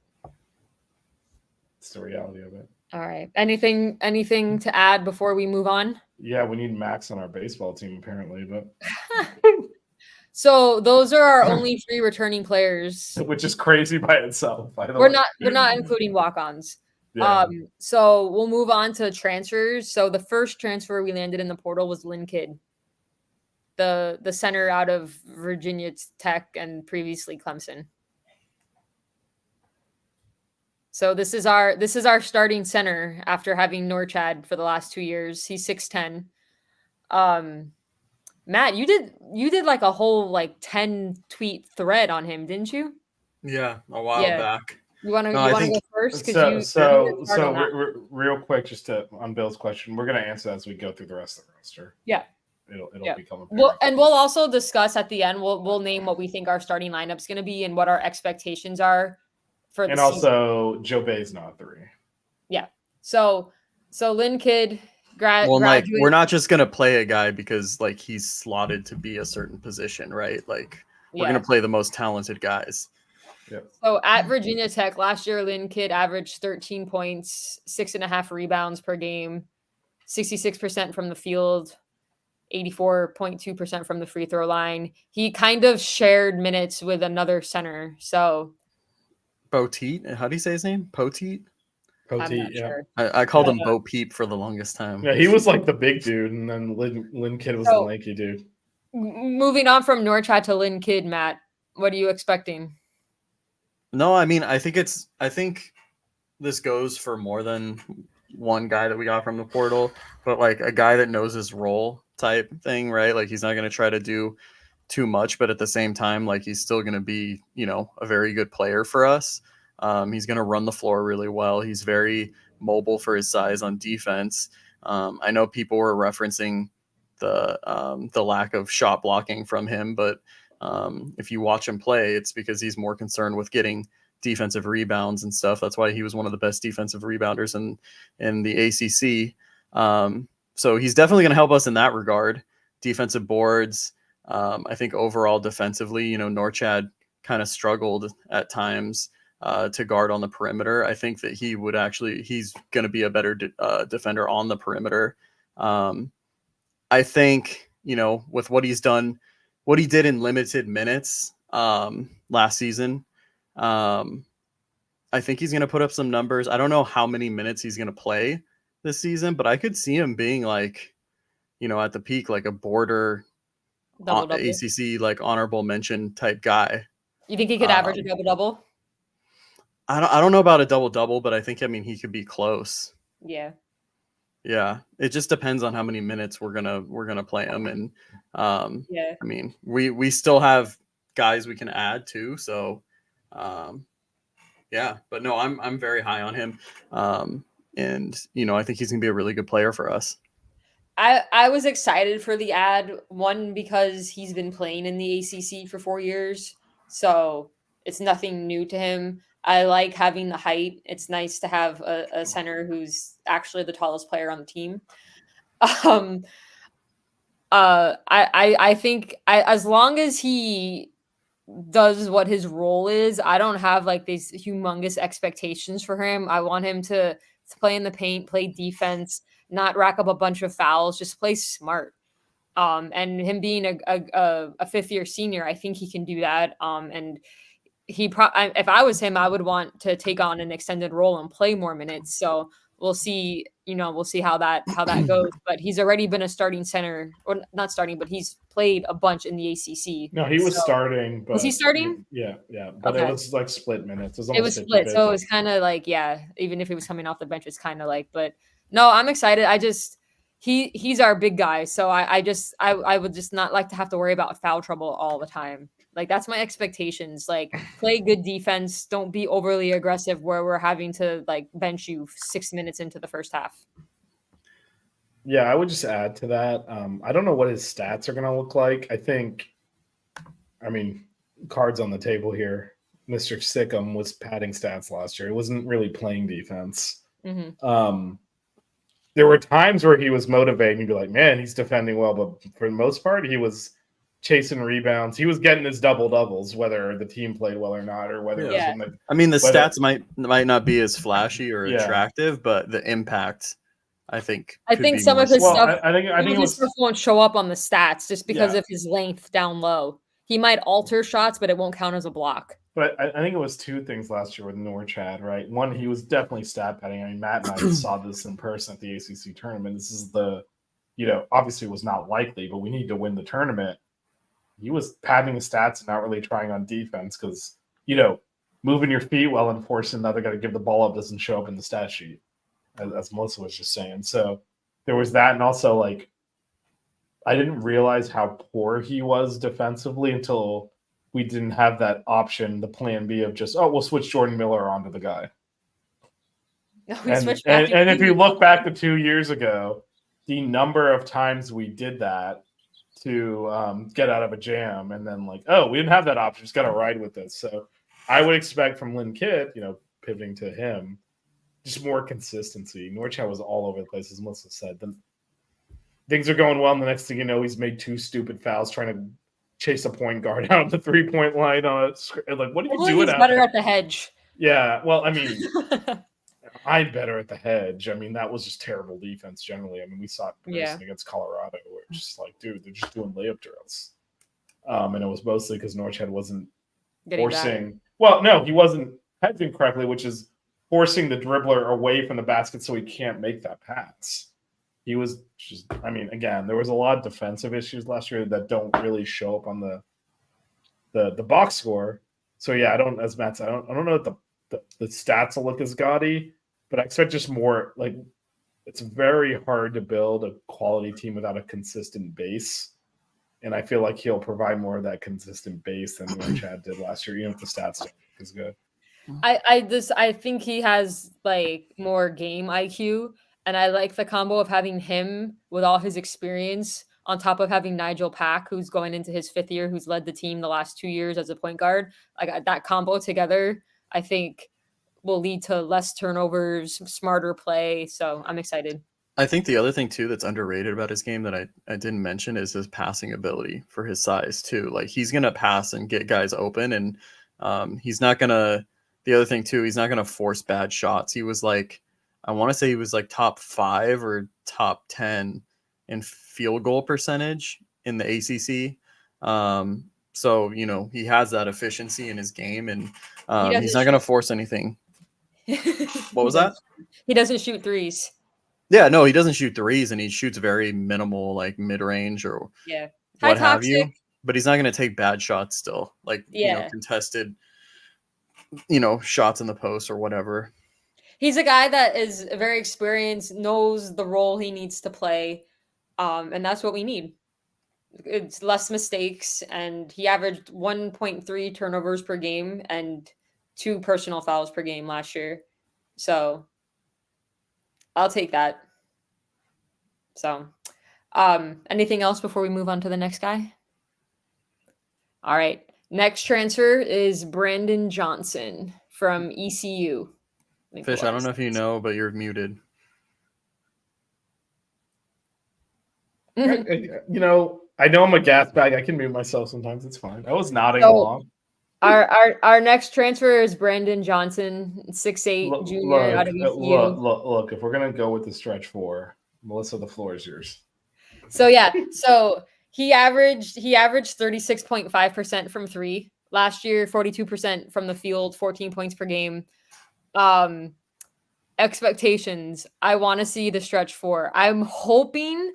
Speaker 5: It's the reality of it.
Speaker 4: All right. Anything to add before we move on?
Speaker 5: Yeah, we need Max on our baseball team apparently, but
Speaker 4: So those are our only 3 returning players,
Speaker 5: which is crazy by itself. By the
Speaker 4: we're
Speaker 5: way,
Speaker 4: not including walk-ons.
Speaker 5: Yeah.
Speaker 4: So we'll move on to transfers. So the first transfer we landed in the portal was Lynn Kidd, the center out of Virginia Tech and previously Clemson. So this is our starting center after having Norchad for the last 2 years. He's 6'10". Matt, you did like a whole like 10 tweet thread on him, didn't you?
Speaker 3: Yeah, a while back.
Speaker 4: You want to go first?
Speaker 5: Real quick, just on Bill's question, we're gonna answer that as we go through the rest of the roster.
Speaker 4: Yeah,
Speaker 5: it'll become a
Speaker 4: we'll also discuss at the end. We'll name what we think our starting lineup's gonna be and what our expectations are for the
Speaker 5: and
Speaker 4: season.
Speaker 5: Also Joe Bay's not 3.
Speaker 4: Yeah. So Lynn Kidd
Speaker 3: Well, like,
Speaker 4: graduate.
Speaker 3: we're not just gonna play a guy because like he's slotted to be a certain position, right? Like we're gonna play the most talented guys.
Speaker 5: Yep.
Speaker 4: So at Virginia Tech last year, Lynn Kidd averaged 13 points, 6.5 rebounds per game, 66% from the field, 84.2% from the free throw line. He kind of shared minutes with another center. So
Speaker 3: Poteet, how do you say his name? Poteet?
Speaker 5: Poteet, yeah.
Speaker 4: Sure.
Speaker 3: I called him Bo Peep for the longest time.
Speaker 5: Yeah, he was like the big dude, and then Lynn Kidd was the lanky dude.
Speaker 4: Moving on from Norchad to Lynn Kidd, Matt, what are you expecting?
Speaker 3: No, I mean, I think this goes for more than one guy that we got from the portal, but like a guy that knows his role type thing, right? Like he's not going to try to do too much, but at the same time, like he's still going to be, a very good player for us. He's going to run the floor really well. He's very mobile for his size on defense. I know people were referencing the lack of shot blocking from him, but if you watch him play, it's because he's more concerned with getting defensive rebounds and stuff. That's why he was one of the best defensive rebounders in the ACC. So he's definitely going to help us in that regard. Defensive boards. I think overall defensively, Norchad kind of struggled at times to guard on the perimeter. I think that he's going to be a better defender on the perimeter. I think, with what he's done, what he did in limited minutes last season, I think he's going to put up some numbers. I don't know how many minutes he's going to play this season, but I could see him being like, at the peak, like a border ACC, like honorable mention type guy.
Speaker 4: You think he could average a double-double?
Speaker 3: I don't know about a double-double, but I think, he could be close.
Speaker 4: Yeah.
Speaker 3: Yeah, it just depends on how many minutes we're gonna play him, and we still have guys we can add too. So, but no, I'm very high on him, and I think he's gonna be a really good player for us.
Speaker 4: I was excited for the ad, one because he's been playing in the ACC for 4 years, so it's nothing new to him. I like having the height. It's nice to have a center who's actually the tallest player on the team. I think as long as he does what his role is, I don't have like these humongous expectations for him. I want him to play in the paint, play defense, not rack up a bunch of fouls, just play smart. And him being a fifth-year senior, I think he can do that. And if I was him, I would want to take on an extended role and play more minutes. So we'll see, we'll see how that goes. But he's already been a starting center, or not starting, but he's played a bunch in the ACC.
Speaker 5: No, he was starting. But
Speaker 4: was he starting?
Speaker 5: Yeah. But It was like split minutes.
Speaker 4: It was split, so it was kind of like, even if he was coming off the bench, it's kind of like. But no, I'm excited. He's our big guy, so I would just not like to have to worry about foul trouble all the time. Like, that's my expectations. Like, play good defense. Don't be overly aggressive where we're having to like bench you 6 minutes into the first half.
Speaker 5: Yeah, I would just add to that. I don't know what his stats are going to look like. Cards on the table here. Mr. Sickham was padding stats last year. He wasn't really playing defense.
Speaker 4: Mm-hmm.
Speaker 5: There were times where he was motivating. You'd be like, man, he's defending well. But for the most part, he was chasing rebounds. He was getting his double doubles, whether the team played well or not, or whether it was in the.
Speaker 3: I mean, the
Speaker 5: whether,
Speaker 3: stats might not be as flashy or attractive, but the impact, I think
Speaker 4: some of his stuff.
Speaker 5: I think it was
Speaker 4: stuff won't show up on the stats just because of his length down low. He might alter shots, but it won't count as a block.
Speaker 5: But I think it was two things last year with Norch had, right? One, he was definitely stat padding. I mean, Matt and I saw this in person at the ACC tournament. This is obviously it was not likely, but we need to win the tournament. He was padding his stats and not really trying on defense because, moving your feet well and forcing the other guy to give the ball up doesn't show up in the stat sheet, as Melissa was just saying. So there was that. And also, I didn't realize how poor he was defensively until we didn't have that option, the plan B of just, we'll switch Jordan Miller onto the guy. And if you look back to 2 years ago, the number of times we did that to get out of a jam and then we didn't have that option, just got to ride with this. So I would expect from Lynn Kidd, pivoting to him, just more consistency. Norchad was all over the place, as Melissa said. Then things are going well, and the next thing you know, he's made 2 stupid fouls trying to chase a point guard out of the 3-point line on a what are you doing?
Speaker 4: He's better at the hedge.
Speaker 5: Yeah, well, I mean, I'm better at the hedge. I mean, that was just terrible defense generally. I mean, we saw it against Colorado, where it's just dude, they're just doing layup drills. And it was mostly because Norchad wasn't forcing. Well, no, he wasn't hedging correctly, which is forcing the dribbler away from the basket so he can't make that pass. He was just, I mean, again, there was a lot of defensive issues last year that don't really show up on the box score. So yeah, as Matt said, I don't know that the stats will look as gaudy, but I expect just more it's very hard to build a quality team without a consistent base. And I feel like he'll provide more of that consistent base than what Chad did last year, even if the stats don't look as good.
Speaker 4: I think he has more game IQ, and I like the combo of having him with all his experience on top of having Nigel Pack, who's going into his 5th year, who's led the team the last 2 years as a point guard. That combo together, I think, will lead to less turnovers, smarter play. So I'm excited.
Speaker 3: I think the other thing too that's underrated about his game that I didn't mention is his passing ability for his size too. He's gonna pass and get guys open, and he's not gonna. The other thing too, he's not gonna force bad shots. He was I want to say he was top 5 or top 10 in field goal percentage in the ACC. So he has that efficiency in his game, and he's not gonna force anything. What was that?
Speaker 4: He doesn't shoot threes.
Speaker 3: Yeah, no, he doesn't shoot threes, and he shoots very minimal, mid-range or what have you. But he's not going to take bad shots still, contested, shots in the post or whatever.
Speaker 4: He's a guy that is very experienced, knows the role he needs to play, and that's what we need. It's less mistakes, and he averaged 1.3 turnovers per game and 2 personal fouls per game last year. So I'll take that. So, anything else before we move on to the next guy? All right. Next transfer is Brandon Johnson from ECU.
Speaker 3: Fish, I don't know if you know, but you're muted.
Speaker 5: I know I'm a gas bag. I can mute myself sometimes. It's fine. I was nodding along.
Speaker 4: Our next transfer is Brandon Johnson, 6'8" junior out of ECU.
Speaker 5: Look, if we're gonna go with the stretch 4, Melissa, the floor is yours.
Speaker 4: So he averaged 36.5% from 3 last year, 42% from the field, 14 points per game. Expectations. I want to see the stretch 4. I'm hoping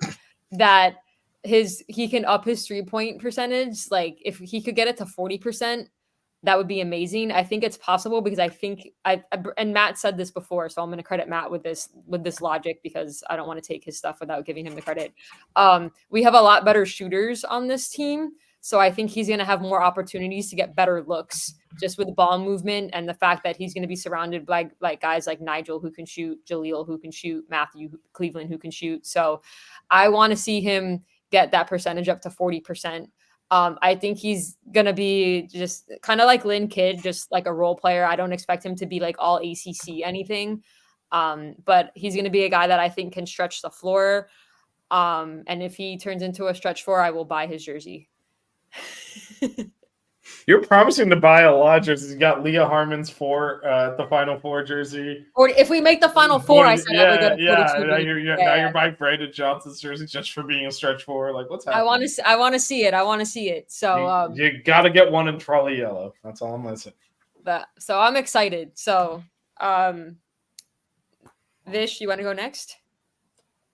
Speaker 4: that he can up his 3-point percentage. If he could get it to 40%, that would be amazing. I think it's possible because I think and Matt said this before, so I'm going to credit Matt with this logic because I don't want to take his stuff without giving him the credit. We have a lot better shooters on this team, so I think he's going to have more opportunities to get better looks just with ball movement and the fact that he's going to be surrounded by guys like Nigel who can shoot, Jaleel who can shoot, Matthew Cleveland who can shoot. So I want to see him get that percentage up to 40%. I think he's going to be just kind of like Lynn Kidd, just like a role player. I don't expect him to be all ACC anything, but he's going to be a guy that I think can stretch the floor. And if he turns into a stretch 4, I will buy his jersey.
Speaker 5: You're promising to buy a lot of jerseys. You got Leah Harmon's the Final Four jersey.
Speaker 4: Or if we make the Final Four, I said I would go to 42.
Speaker 5: Now you're buying Brandon Johnson's jersey just for being a stretch four. Like, what's happening?
Speaker 4: I want to see it. I want to see it. So
Speaker 5: you got to get one in trolley yellow. That's all I'm gonna say.
Speaker 4: So I'm excited. So Vish, you want to go next?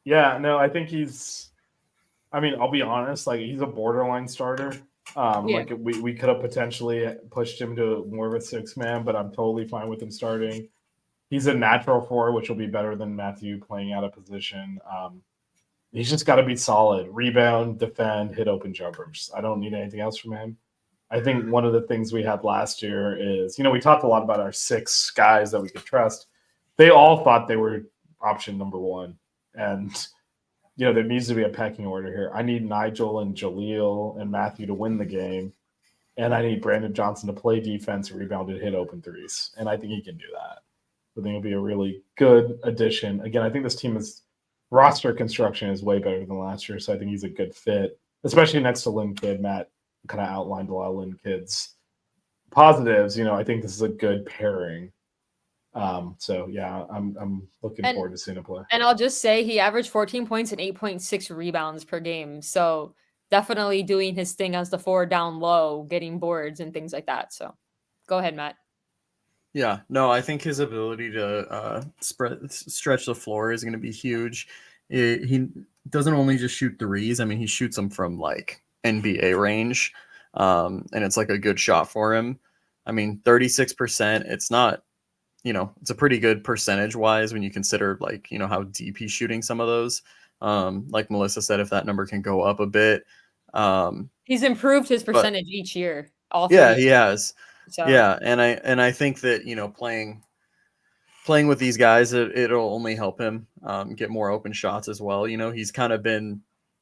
Speaker 5: Yeah, no, I think I'll be honest, like he's a borderline starter. Like we could have potentially pushed him to more of a 6-man, but I'm totally fine with him starting. He's a natural 4, which will be better than Matthew playing out of position. He's just got to be solid, rebound, defend, hit open jumpers. I don't need anything else from him. I think one of the things we had last year is, we talked a lot about our 6 guys that we could trust. They all thought they were option number 1. And, there needs to be a pecking order here. I need Nigel and Jaleel and Matthew to win the game. And I need Brandon Johnson to play defense, rebound, and hit open threes. And I think he can do that. I think it'll be a really good addition. Again, I think this team roster construction is way better than last year. So I think he's a good fit, especially next to Lynn Kidd. Matt kind of outlined a lot of Lynn Kidd's positives. I think this is a good pairing. So yeah, I'm looking forward to seeing him play.
Speaker 4: And I'll just say he averaged 14 points and 8.6 rebounds per game. So definitely doing his thing as the 4 down low, getting boards and things like that. So go ahead, Matt.
Speaker 3: Yeah, no, I think his ability to stretch the floor is going to be huge. He doesn't only just shoot threes. I mean, he shoots them from like NBA range, and it's like a good shot for him. I mean, 36%. It's not. It's a pretty good percentage wise when you consider like, how deep he's shooting some of those. Like Melissa said, if that number can go up a bit.
Speaker 4: He's improved his percentage each year.
Speaker 3: Yeah, he has.
Speaker 4: So.
Speaker 3: Yeah. And I think that, playing with these guys, it'll only help him get more open shots as well. He's kind of been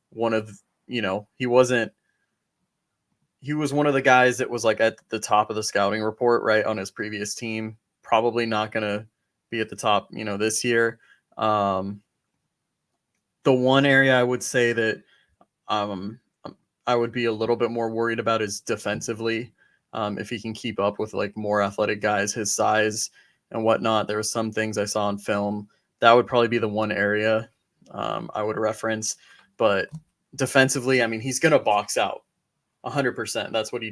Speaker 3: one of, he was one of the guys that was like at the top of the scouting report, right, on his previous team. Probably not going to be at the top, this year. The one area I would say that I would be a little bit more worried about is defensively. If he can keep up with like more athletic guys his size and whatnot. There were some things I saw on film that would probably be the one area I would reference. But defensively, I mean, he's going to box out 100%. That's what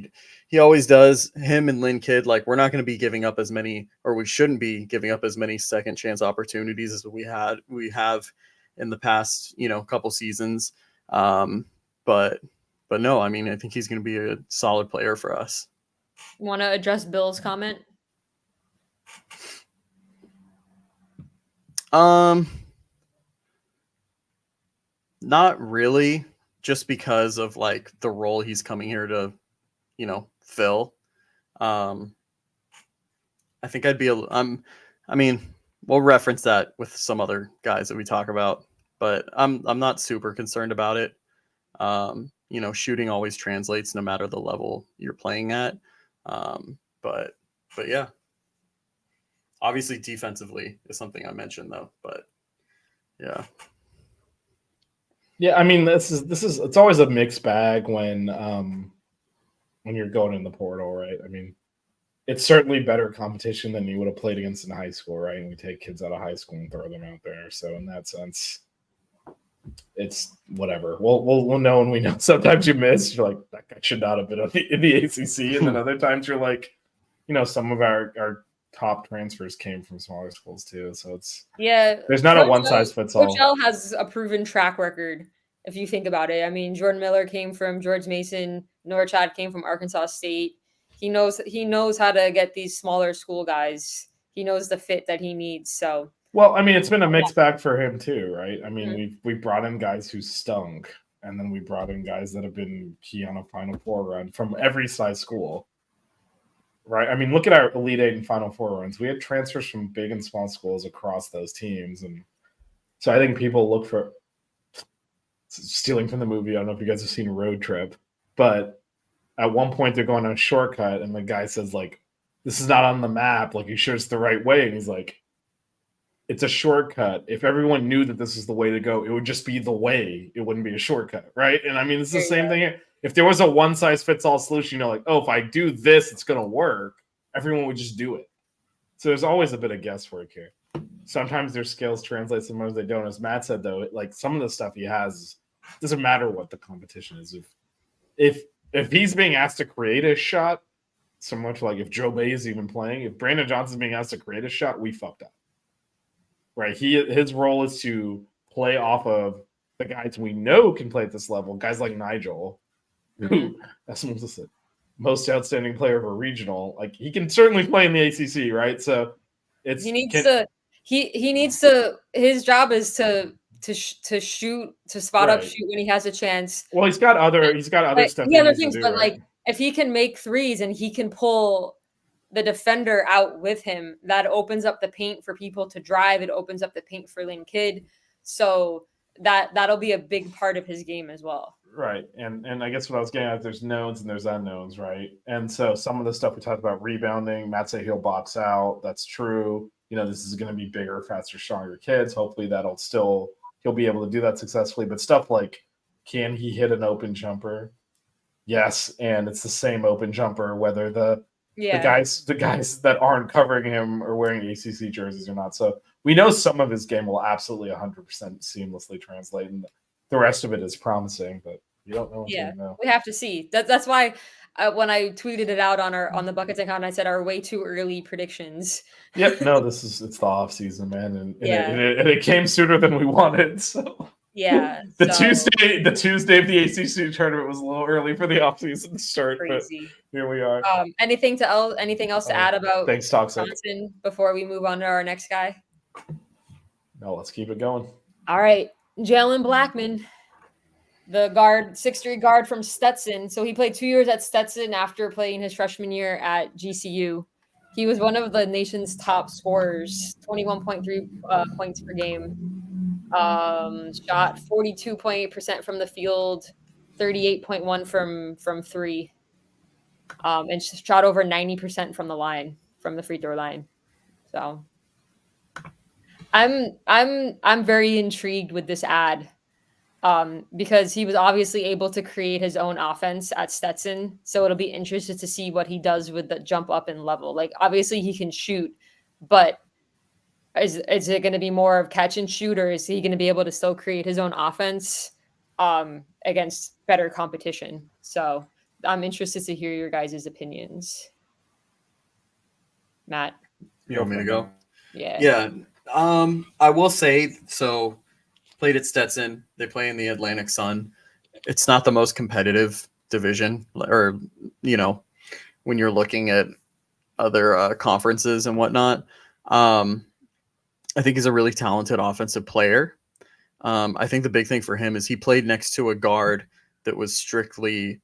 Speaker 3: he always does. Him and Lynn Kidd, like, we're not going to be giving up as many, or we shouldn't be giving up as many second chance opportunities as we have in the past, couple seasons. But no, I mean, I think he's going to be a solid player for us.
Speaker 4: Want to address Bill's comment?
Speaker 3: Not really. Just because of like the role he's coming here to, fill. I think I mean, we'll reference that with some other guys that we talk about, but I'm not super concerned about it. Shooting always translates no matter the level you're playing at. But yeah, obviously defensively is something I mentioned though, but yeah.
Speaker 5: Yeah, I mean, it's always a mixed bag when you're going in the portal, right? I mean, it's certainly better competition than you would have played against in high school, right? And we take kids out of high school and throw them out there. So in that sense, it's whatever. We'll know when we know. Sometimes you miss. You're like, that guy should not have been in the ACC. And then other times you're like, some of our top transfers came from smaller schools too. So there's not a one size fits all.
Speaker 4: Coach L has a proven track record. If you think about it, I mean, Jordan Miller came from George Mason. Norchad came from Arkansas State. He knows how to get these smaller school guys. He knows the fit that he needs. So,
Speaker 5: well, I mean, it's been a mixed bag for him too, right? I mean, we brought in guys who stunk, and then we brought in guys that have been key on a Final Four run from every size school. Right. I mean, look at our Elite Eight and Final Four runs. We had transfers from big and small schools across those teams. And so I think people look for stealing from the movie. I don't know if you guys have seen Road Trip, but at one point they're going on a shortcut and the guy says, like, this is not on the map. Like, you sure it's the right way? And he's like, it's a shortcut. If everyone knew that this is the way to go, it would just be the way. It wouldn't be a shortcut. Right. And I mean, it's the same thing here. if there was a one size fits all solution, like, oh, if I do this, it's gonna work, everyone would just do it. So there's always a bit of guesswork here. Sometimes their skills translate, sometimes they don't. As Matt said, though, like some of the stuff he has doesn't matter what the competition is. If he's being asked to create a shot, so much like if Joe Bay is even playing, if Brandon Johnson's being asked to create a shot, we fucked up. Right? His role is to play off of the guys we know can play at this level, guys like Nigel, who that's most outstanding player of a regional. Like he can certainly play in the ACC, right? So it's
Speaker 4: he needs to his job is to shoot, to spot up, shoot when he has a chance.
Speaker 5: Well, he's got other stuff.
Speaker 4: He other things, but like if he can make threes and he can pull the defender out with him, that opens up the paint for people to drive. It opens up the paint for Lynn Kidd. So that'll be a big part of his game as well.
Speaker 5: Right. And I guess what I was getting at, there's knowns and there's unknowns, right? And so some of the stuff we talked about rebounding, Matt said he'll box out. That's true. You know, this is going to be bigger, faster, stronger kids. Hopefully he'll be able to do that successfully. But stuff like, can he hit an open jumper? Yes. And it's the same open jumper, whether the guys that aren't covering him are wearing ACC jerseys or not. So we know some of his game will absolutely 100% seamlessly translate, and the rest of it is promising, but you don't know until you know.
Speaker 4: We have to see. That's why when I tweeted it out on the Buckets account, I said our way too early predictions.
Speaker 5: Yep. No, it's the off season, man, and it came sooner than we wanted. So the Tuesday of the ACC tournament was a little early for the off season to start. Crazy. But here we are.
Speaker 4: Anything else to add about Johnson before we move on to our next guy?
Speaker 5: No, let's keep it going.
Speaker 4: All right. Jalen Blackman, the guard, 6'3" guard from Stetson. So he played 2 years at Stetson after playing his freshman year at GCU. He was one of the nation's top scorers, 21.3 points per game. Shot 42.8% from the field, 38.1 from three. And shot over 90% from the free throw line. So I'm very intrigued with this ad because he was obviously able to create his own offense at Stetson. So it'll be interesting to see what he does with the jump up in level. Like obviously he can shoot, but is it going to be more of catch and shoot, or is he going to be able to still create his own offense against better competition? So I'm interested to hear your guys' opinions. Matt,
Speaker 3: you want me to go?
Speaker 4: Yeah.
Speaker 3: I will say, so played at Stetson. They play in the Atlantic Sun. It's not the most competitive division, or, you know, when you're looking at other conferences and whatnot. I think he's a really talented offensive player. I think the big thing for him is he played next to a guard that was strictly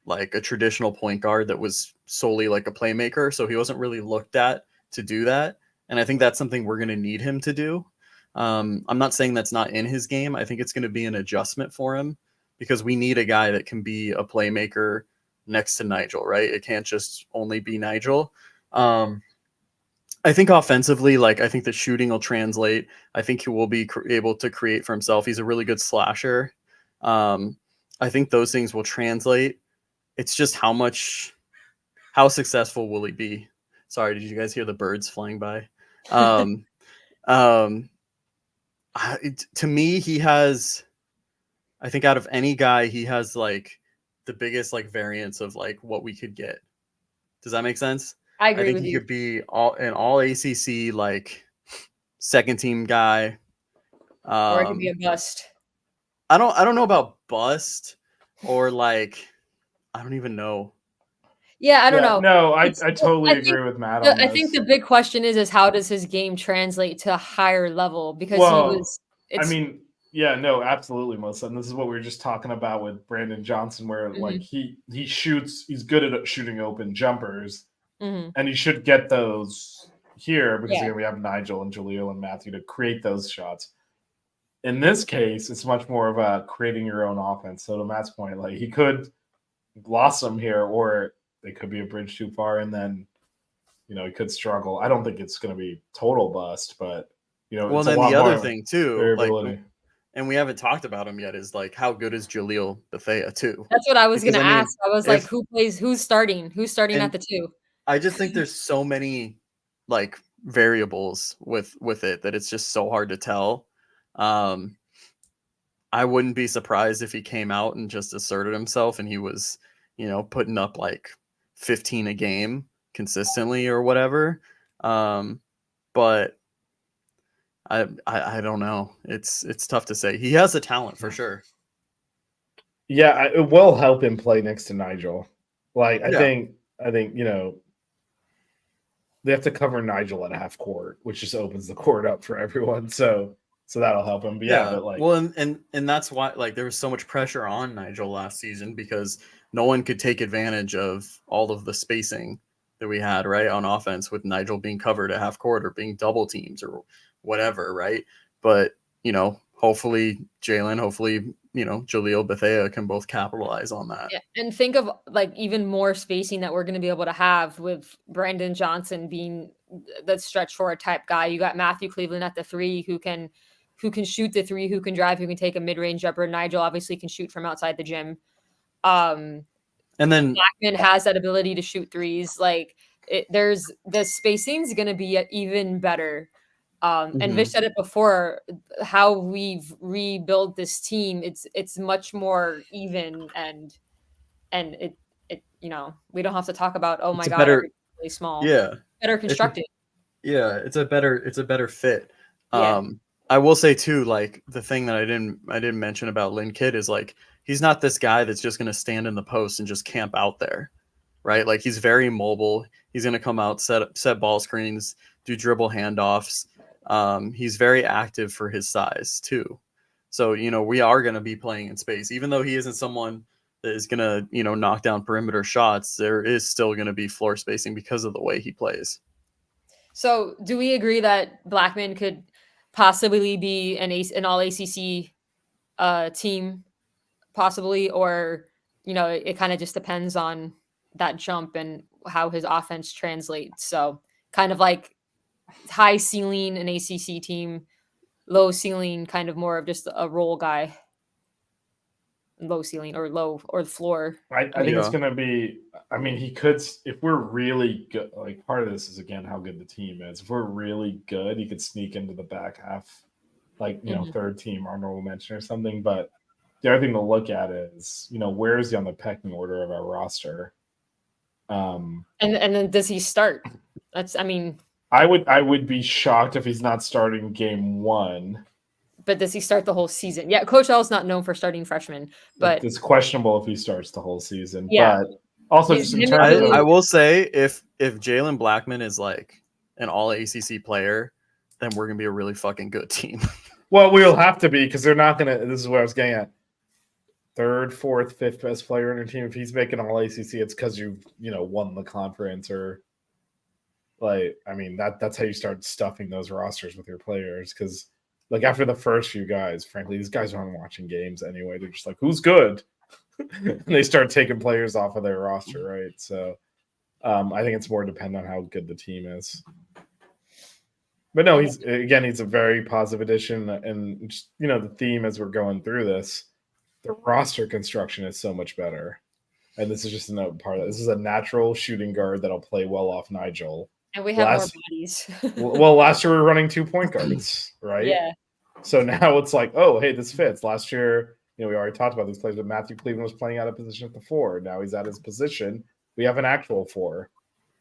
Speaker 3: like a traditional point guard that was solely like a playmaker. So he wasn't really looked at to do that. And I think that's something we're going to need him to do. I'm not saying that's not in his game. I think it's going to be an adjustment for him because we need a guy that can be a playmaker next to Nigel, right? It can't just only be Nigel. I think offensively, like I think the shooting will translate. I think he will be able to create for himself. He's a really good slasher. I think those things will translate. It's just how successful will he be? Sorry, did you guys hear the birds flying by? To me, he has, I think out of any guy, he has like the biggest like variance of like what we could get. Does that make sense?
Speaker 4: I agree
Speaker 3: think
Speaker 4: with
Speaker 3: he
Speaker 4: you.
Speaker 3: could be an all ACC like second team guy.
Speaker 4: Or it could be a bust.
Speaker 3: I don't know about bust or like I don't even know.
Speaker 4: Yeah, I don't know.
Speaker 5: No, I totally agree with Matt on this.
Speaker 4: I think the big question is how does his game translate to a higher level? Because
Speaker 5: absolutely, Melissa. And this is what we were just talking about with Brandon Johnson, where like he shoots, he's good at shooting open jumpers, and he should get those here because here we have Nigel and Jaleel and Matthew to create those shots. In this case, it's much more about creating your own offense. So to Matt's point, like he could blossom here, or they could be a bridge too far, and then he could struggle. I don't think it's going to be total bust, but
Speaker 3: well, then the other thing too, like, and we haven't talked about him yet, is like how good is Jaleel Bethea too?
Speaker 4: That's what I was
Speaker 3: Because,
Speaker 4: gonna
Speaker 3: I mean,
Speaker 4: ask. I was like, who's starting? Who's starting at the 2?
Speaker 3: I just think there's so many like variables with it that it's just so hard to tell. I wouldn't be surprised if he came out and just asserted himself and he was, putting up like 15 a game consistently or whatever. But I don't know. It's tough to say. He has the talent for sure.
Speaker 5: Yeah, it will help him play next to Nigel. Like I
Speaker 3: Yeah.
Speaker 5: think they have to cover Nigel at half court, which just opens the court up for everyone. So that'll help him. But but like,
Speaker 3: well, and that's why like there was so much pressure on Nigel last season because no one could take advantage of all of the spacing that we had right on offense with Nigel being covered at half court or being double teams or whatever, right? But hopefully Jalen, Jaleel Bethea can both capitalize on that.
Speaker 4: Yeah, and think of like even more spacing that we're going to be able to have with Brandon Johnson being the stretch forward type guy. You got Matthew Cleveland at the 3 who can shoot the 3, who can drive, who can take a mid-range jumper. Nigel obviously can shoot from outside the gym. And then Blackman has that ability to shoot threes. Like there's the spacing's going to be even better. And Vish said it before, how we've rebuilt this team, it's much more even and it we don't have to talk about, oh my God, everything's really small.
Speaker 3: Yeah.
Speaker 4: Better constructed.
Speaker 3: It's a better fit.
Speaker 4: Yeah.
Speaker 3: I will say too, like the thing that I didn't mention about Lynn Kidd is like he's not this guy that's just gonna stand in the post and just camp out there. Right? Like he's very mobile. He's gonna come out, set ball screens, do dribble handoffs. He's very active for his size too. So, we are going to be playing in space, even though he isn't someone that is going to, knock down perimeter shots. There is still going to be floor spacing because of the way he plays. So
Speaker 4: do we agree that Blackman could possibly be an all ACC team possibly, or, it kind of just depends on that jump and how his offense translates. So kind of like high ceiling an ACC team, low ceiling kind of more of just a role guy. Low ceiling or the floor.
Speaker 5: I think it's going to be. I mean, he could, if we're really good. Like part of this is again how good the team is. If we're really good, he could sneak into the back half, like third team honorable mention or something. But the other thing to look at is where is he on the pecking order of our roster?
Speaker 4: And then does he start?
Speaker 5: I would be shocked if he's not starting game 1.
Speaker 4: But does he start the whole season? Yeah, Coach L's not known for starting freshmen, but
Speaker 5: it's questionable if he starts the whole season.
Speaker 4: Yeah.
Speaker 5: But also, just in terms of,
Speaker 3: I will say if Jalen Blackman is like an all ACC player, then we're gonna be a really fucking good team.
Speaker 5: Well, we'll have to be because they're not gonna. This is what I was getting at. 3rd, 4th, 5th best player on your team. If he's making all ACC, it's because you've won the conference or. Like, I mean, that's how you start stuffing those rosters with your players. Because, like, after the first few guys, frankly, these guys aren't watching games anyway. They're just like, who's good? And they start taking players off of their roster, right? So, I think it's more dependent on how good the team is. But no, he's a very positive addition. And, just, the theme as we're going through this, the roster construction is so much better. And this is just another part of it. This is a natural shooting guard that'll play well off Nigel.
Speaker 4: And we have more bodies.
Speaker 5: Well, last year we were running 2 point guards, right?
Speaker 4: Yeah.
Speaker 5: So now it's like, oh, hey, this fits. Last year, we already talked about these plays, but Matthew Cleveland was playing out of position at the 4. Now he's at his position. We have an actual 4.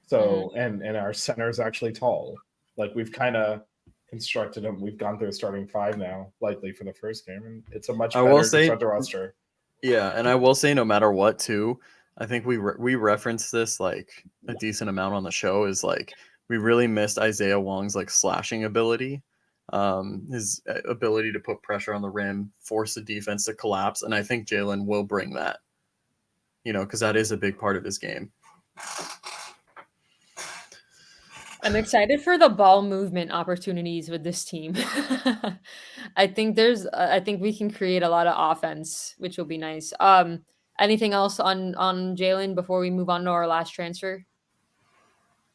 Speaker 5: So, and our center is actually tall. Like we've kind of constructed him. We've gone through a starting 5 now, likely for the first game, and it's a much better constructed roster.
Speaker 3: Yeah, and I will say, no matter what, too, I think we referenced this like a decent amount on the show. Is like we really missed Isaiah Wong's like slashing ability, his ability to put pressure on the rim, force the defense to collapse, and I think Jalen will bring that. Because that is a big part of his game.
Speaker 4: I'm excited for the ball movement opportunities with this team. I think we can create a lot of offense, which will be nice. Anything else on Jalen before we move on to our last transfer?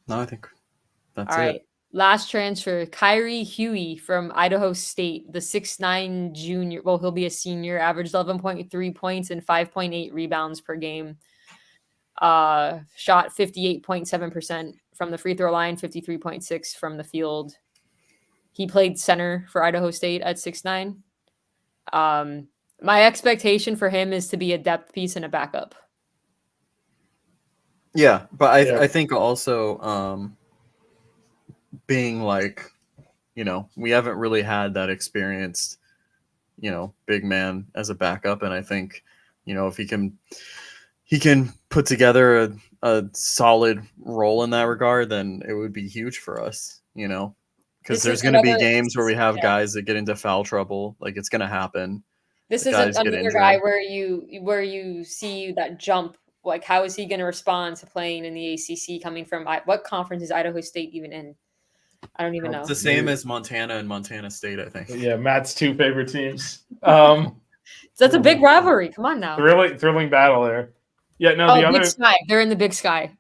Speaker 3: No, I think that's
Speaker 4: all right.
Speaker 3: it.
Speaker 4: Last transfer, Kyrie Huey from Idaho State, the 6'9" junior. Well, he'll be a senior, averaged 11.3 points and 5.8 rebounds per game. Shot 58.7% from the free throw line, 53.6 from the field. He played center for Idaho State at 6'9". My expectation for him is to be a depth piece and a backup.
Speaker 3: Yeah, but I think also being like, we haven't really had that experienced, big man as a backup, and I think, if he can put together a solid role in that regard, then it would be huge for us, because there's going to be games where we have guys that get into foul trouble. Like, it's going to happen.
Speaker 4: This is another guy where you see that jump. Like, how is he going to respond to playing in the ACC coming from what conference is Idaho State even in? I don't even know.
Speaker 3: It's the same as Montana and Montana State, I think.
Speaker 5: Yeah, Matt's two favorite teams.
Speaker 4: That's a big rivalry. Come on now.
Speaker 5: Thrilling battle there. Yeah, no, the other
Speaker 4: Big Sky. They're in the Big Sky.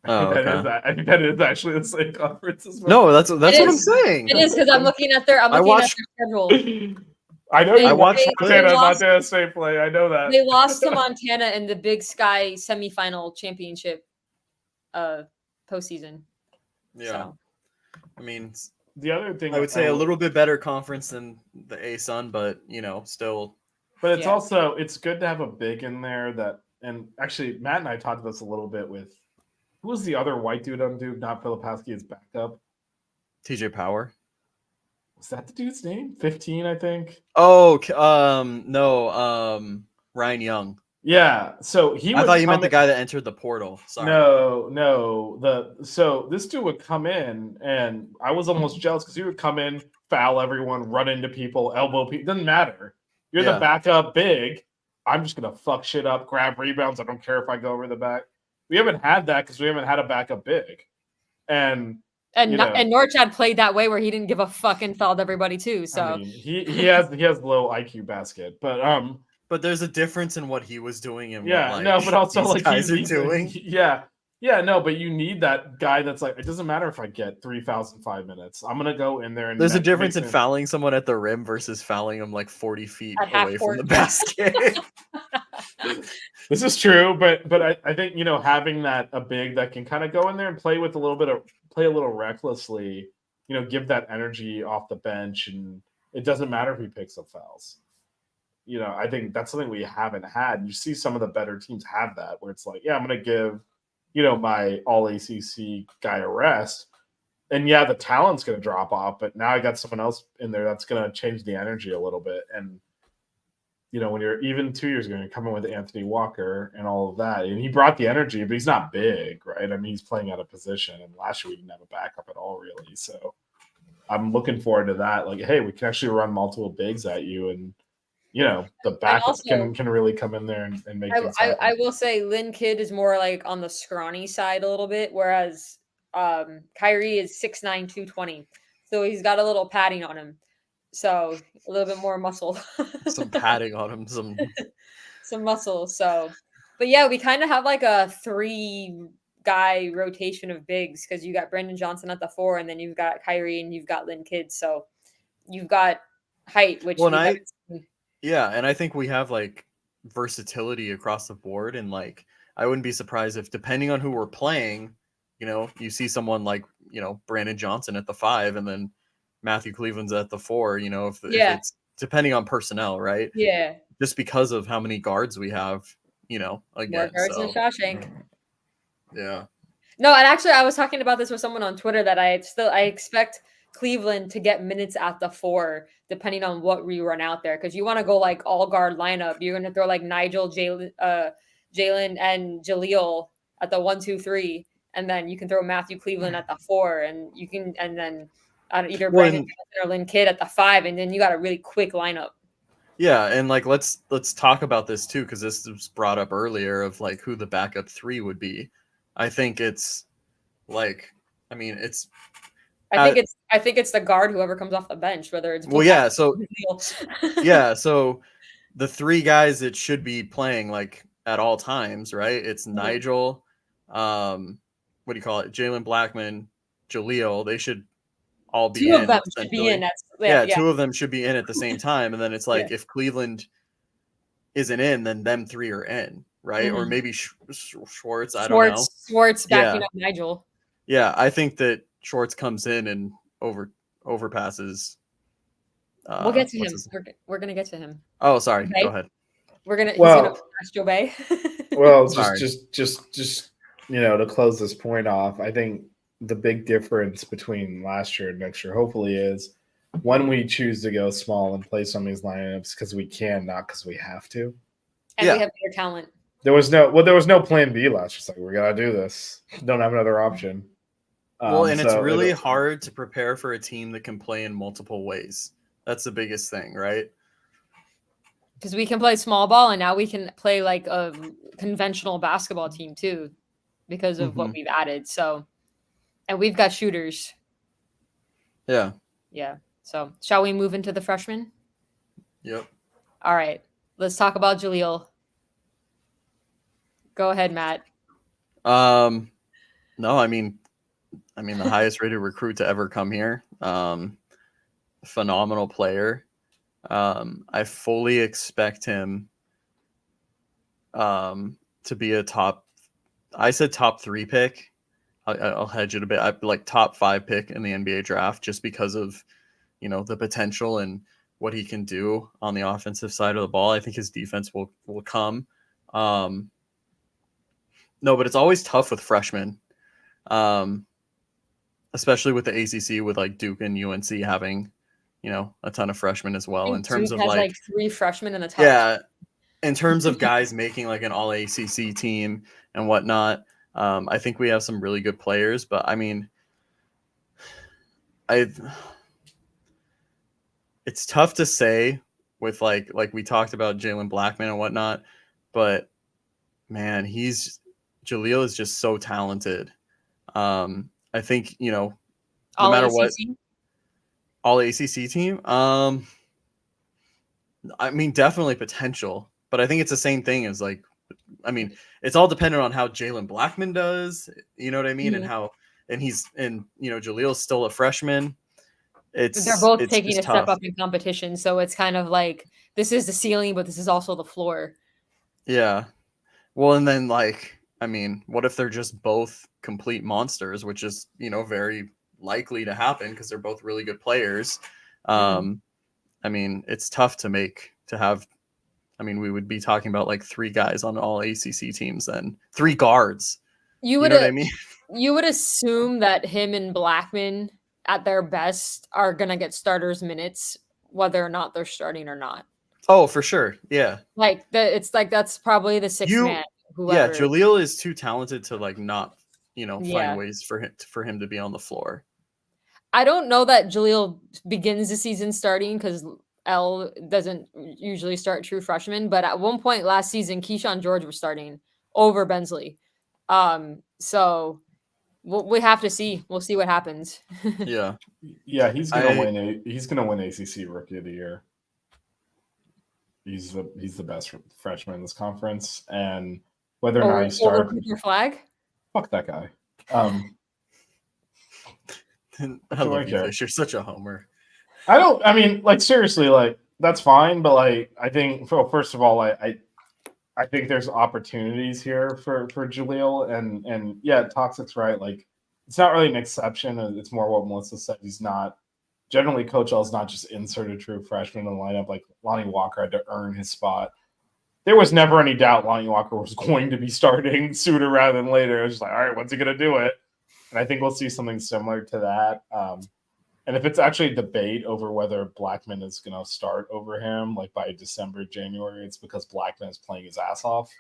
Speaker 5: I think that is actually the same conference as well.
Speaker 3: No, that's what I'm saying.
Speaker 4: It is because I'm looking at their schedule.
Speaker 5: I know I watched Montana State play. I know that.
Speaker 4: They lost to Montana in the Big Sky semifinal championship postseason.
Speaker 3: Yeah.
Speaker 4: So.
Speaker 3: I mean,
Speaker 5: the other thing
Speaker 3: I would say a little bit better conference than the ASUN, but still.
Speaker 5: But it's also good to have a big in there that, and actually Matt and I talked about this a little bit with who was the other white dude on Duke, not Filipowski, his backup?
Speaker 3: TJ Power.
Speaker 5: Was that the dude's name? 15, I think.
Speaker 3: Oh, no, Ryan Young.
Speaker 5: Yeah, so
Speaker 3: I thought you meant the guy that entered the portal. Sorry.
Speaker 5: No. So this dude would come in, and I was almost jealous because he would come in, foul everyone, run into people, elbow people. Doesn't matter. You're the backup big. I'm just gonna fuck shit up, grab rebounds. I don't care if I go over the back. We haven't had that because we haven't had a backup big, and
Speaker 4: Norchad played that way where he didn't give a fuck and fouled everybody too. So
Speaker 5: I mean, he has low IQ basket,
Speaker 3: but there's a difference in what he was doing and
Speaker 5: but also
Speaker 3: these guys are doing.
Speaker 5: But you need that guy that's like, it doesn't matter if I get 3,005 minutes. I'm gonna go in there and
Speaker 3: there's a difference in fouling someone at the rim versus fouling them like 40 feet away from the basket.
Speaker 5: This is true, but I think having a big that can kind of go in there and play a little recklessly, give that energy off the bench, and it doesn't matter if he picks up fouls. I think that's something we haven't had. You see some of the better teams have that, where it's like, yeah, I'm going to give, my all ACC guy a rest. And yeah, the talent's going to drop off, but now I got someone else in there that's going to change the energy a little bit. And, when you're even 2 years ago, you're coming with Anthony Walker and all of that, and he brought the energy, but he's not big, right? I mean, he's playing out of position, and last year we didn't have a backup at all, really. So I'm looking forward to that. Like, hey, we can actually run multiple bigs at you, and the backup can really come in there and make things happen.
Speaker 4: I will say Lynn Kidd is more like on the scrawny side a little bit, whereas Kyrie is 6'9", 220. So he's got a little padding on him. So a little bit more muscle.
Speaker 3: Some padding on him, some
Speaker 4: muscle. So, but yeah, we kind of have like a 3-guy rotation of bigs because you got Brandon Johnson at the 4, and then you've got Kyrie and you've got Lynn Kidd. So you've got height, which
Speaker 3: and I think we have like versatility across the board, and like I wouldn't be surprised if, depending on who we're playing, you see someone like Brandon Johnson at the 5, and then Matthew Cleveland's at the 4, if it's depending on personnel, right?
Speaker 4: Yeah.
Speaker 3: Just because of how many guards we have, again.
Speaker 4: More guards than Shawshank.
Speaker 3: Yeah.
Speaker 4: No, and actually I was talking about this with someone on Twitter that I expect Cleveland to get minutes at the 4, depending on what we run out there. Because you want to go like all guard lineup. You're going to throw like Nigel, Jalen, and Jaleel at the 1, 2, 3. And then you can throw Matthew Cleveland at the 4, and then either Brandon or Lynn Kidd at the 5, and then you got a really quick lineup.
Speaker 3: Yeah, and like let's talk about this too, because this was brought up earlier of like who the backup 3 would be. I think it's like, I think it's the guard, whoever comes off the bench, whether it's so the 3 guys that should be playing like at all times, right? It's Nigel, Jalen Blackman, Jaleel. They should all be
Speaker 4: two
Speaker 3: in.
Speaker 4: of them should be in.
Speaker 3: Yeah, two of them should be in at the same time, and then it's like
Speaker 4: Yeah.
Speaker 3: if Cleveland isn't in, then them three are in, right? Or maybe Schwartz. I don't know.
Speaker 4: Schwartz backing up Nigel.
Speaker 3: Yeah, I think that Schwartz comes in and overpasses.
Speaker 4: We'll get to him. We're gonna get to him.
Speaker 3: Oh, sorry.
Speaker 4: Okay.
Speaker 3: Go ahead.
Speaker 4: He's gonna pass Joe Bay.
Speaker 5: Well,
Speaker 3: Sorry.
Speaker 5: just to close this point off, I think the big difference between last year and next year, hopefully, is when we choose to go small and play some of these lineups because we can, not because we have to.
Speaker 4: And we have better talent.
Speaker 5: There was no plan B last year. It's like, we gotta do this. Don't have another option.
Speaker 3: Well, and it's really hard to prepare for a team that can play in multiple ways. That's the biggest thing, right?
Speaker 4: Because we can play small ball, and now we can play like a conventional basketball team too, because of what we've added. So, and we've got shooters.
Speaker 3: Yeah.
Speaker 4: Yeah. So, shall we move into the freshmen?
Speaker 3: Yep.
Speaker 4: All right. Let's talk about Jaleel. Go ahead, Matt.
Speaker 3: No, I mean the highest rated recruit to ever come here. Phenomenal player. I fully expect him to be a top 3 pick. I'll hedge it a bit. I like top 5 pick in the NBA draft just because of, the potential and what he can do on the offensive side of the ball. I think his defense will come. No, but it's always tough with freshmen. Especially with the ACC, with like Duke and UNC having, a ton of freshmen as well. In terms
Speaker 4: Duke
Speaker 3: of
Speaker 4: has like 3 freshmen in the top.
Speaker 3: Yeah, in terms of guys making like an all ACC team and whatnot, I think we have some really good players. But I mean, it's tough to say with like we talked about Jalen Blackman and whatnot, but man, Jaleel is just so talented. I think, no matter what, all ACC team. I mean, definitely potential, but I think it's the same thing as like, I mean, it's all dependent on how Jalen Blackman does, you know what I mean?
Speaker 4: Mm-hmm.
Speaker 3: And Jaleel's still a freshman.
Speaker 4: They're both taking a
Speaker 3: tough.
Speaker 4: step up in competition. So it's kind of like, this is the ceiling, but this is also the floor.
Speaker 3: Yeah. Well, and then like, I mean, what if they're just both complete monsters, which is, very likely to happen because they're both really good players. I mean, it's tough we would be talking about like 3 guys on all ACC teams then 3 guards. You know what I mean?
Speaker 4: You would assume that him and Blackman at their best are going to get starters minutes, whether or not they're starting or not.
Speaker 3: Oh, for sure. Yeah.
Speaker 4: Like it's like, that's probably the 6th man. Whoever.
Speaker 3: Yeah. Jaleel is too talented to like not, find ways for him to be on the floor.
Speaker 4: I don't know that Jaleel begins the season starting because L doesn't usually start true freshmen. But at one point last season, Keyshawn George was starting over Bensley. So we have to see. We'll see what happens.
Speaker 3: Yeah.
Speaker 5: Yeah, he's gonna win. He's gonna win ACC Rookie of the Year. He's the best freshman in this conference, and whether or not he starts,
Speaker 4: your flag.
Speaker 5: Fuck that guy.
Speaker 3: I love you, Fish. You're such a homer.
Speaker 5: I mean, like, seriously, like, that's fine, but like, I think, first of all, I think there's opportunities here for Jaleel, and yeah, Toxic's right. Like, it's not really an exception. It's more what Melissa said. He's not generally. Coach L's not just inserted true freshman in the lineup. Like, Lonnie Walker had to earn his spot. There was never any doubt Lonnie Walker was going to be starting sooner rather than later. It was just like, all right, when's he going to do it? And I think we'll see something similar to that. And if it's actually a debate over whether Blackman is going to start over him, like by December, January, it's because Blackman is playing his ass off.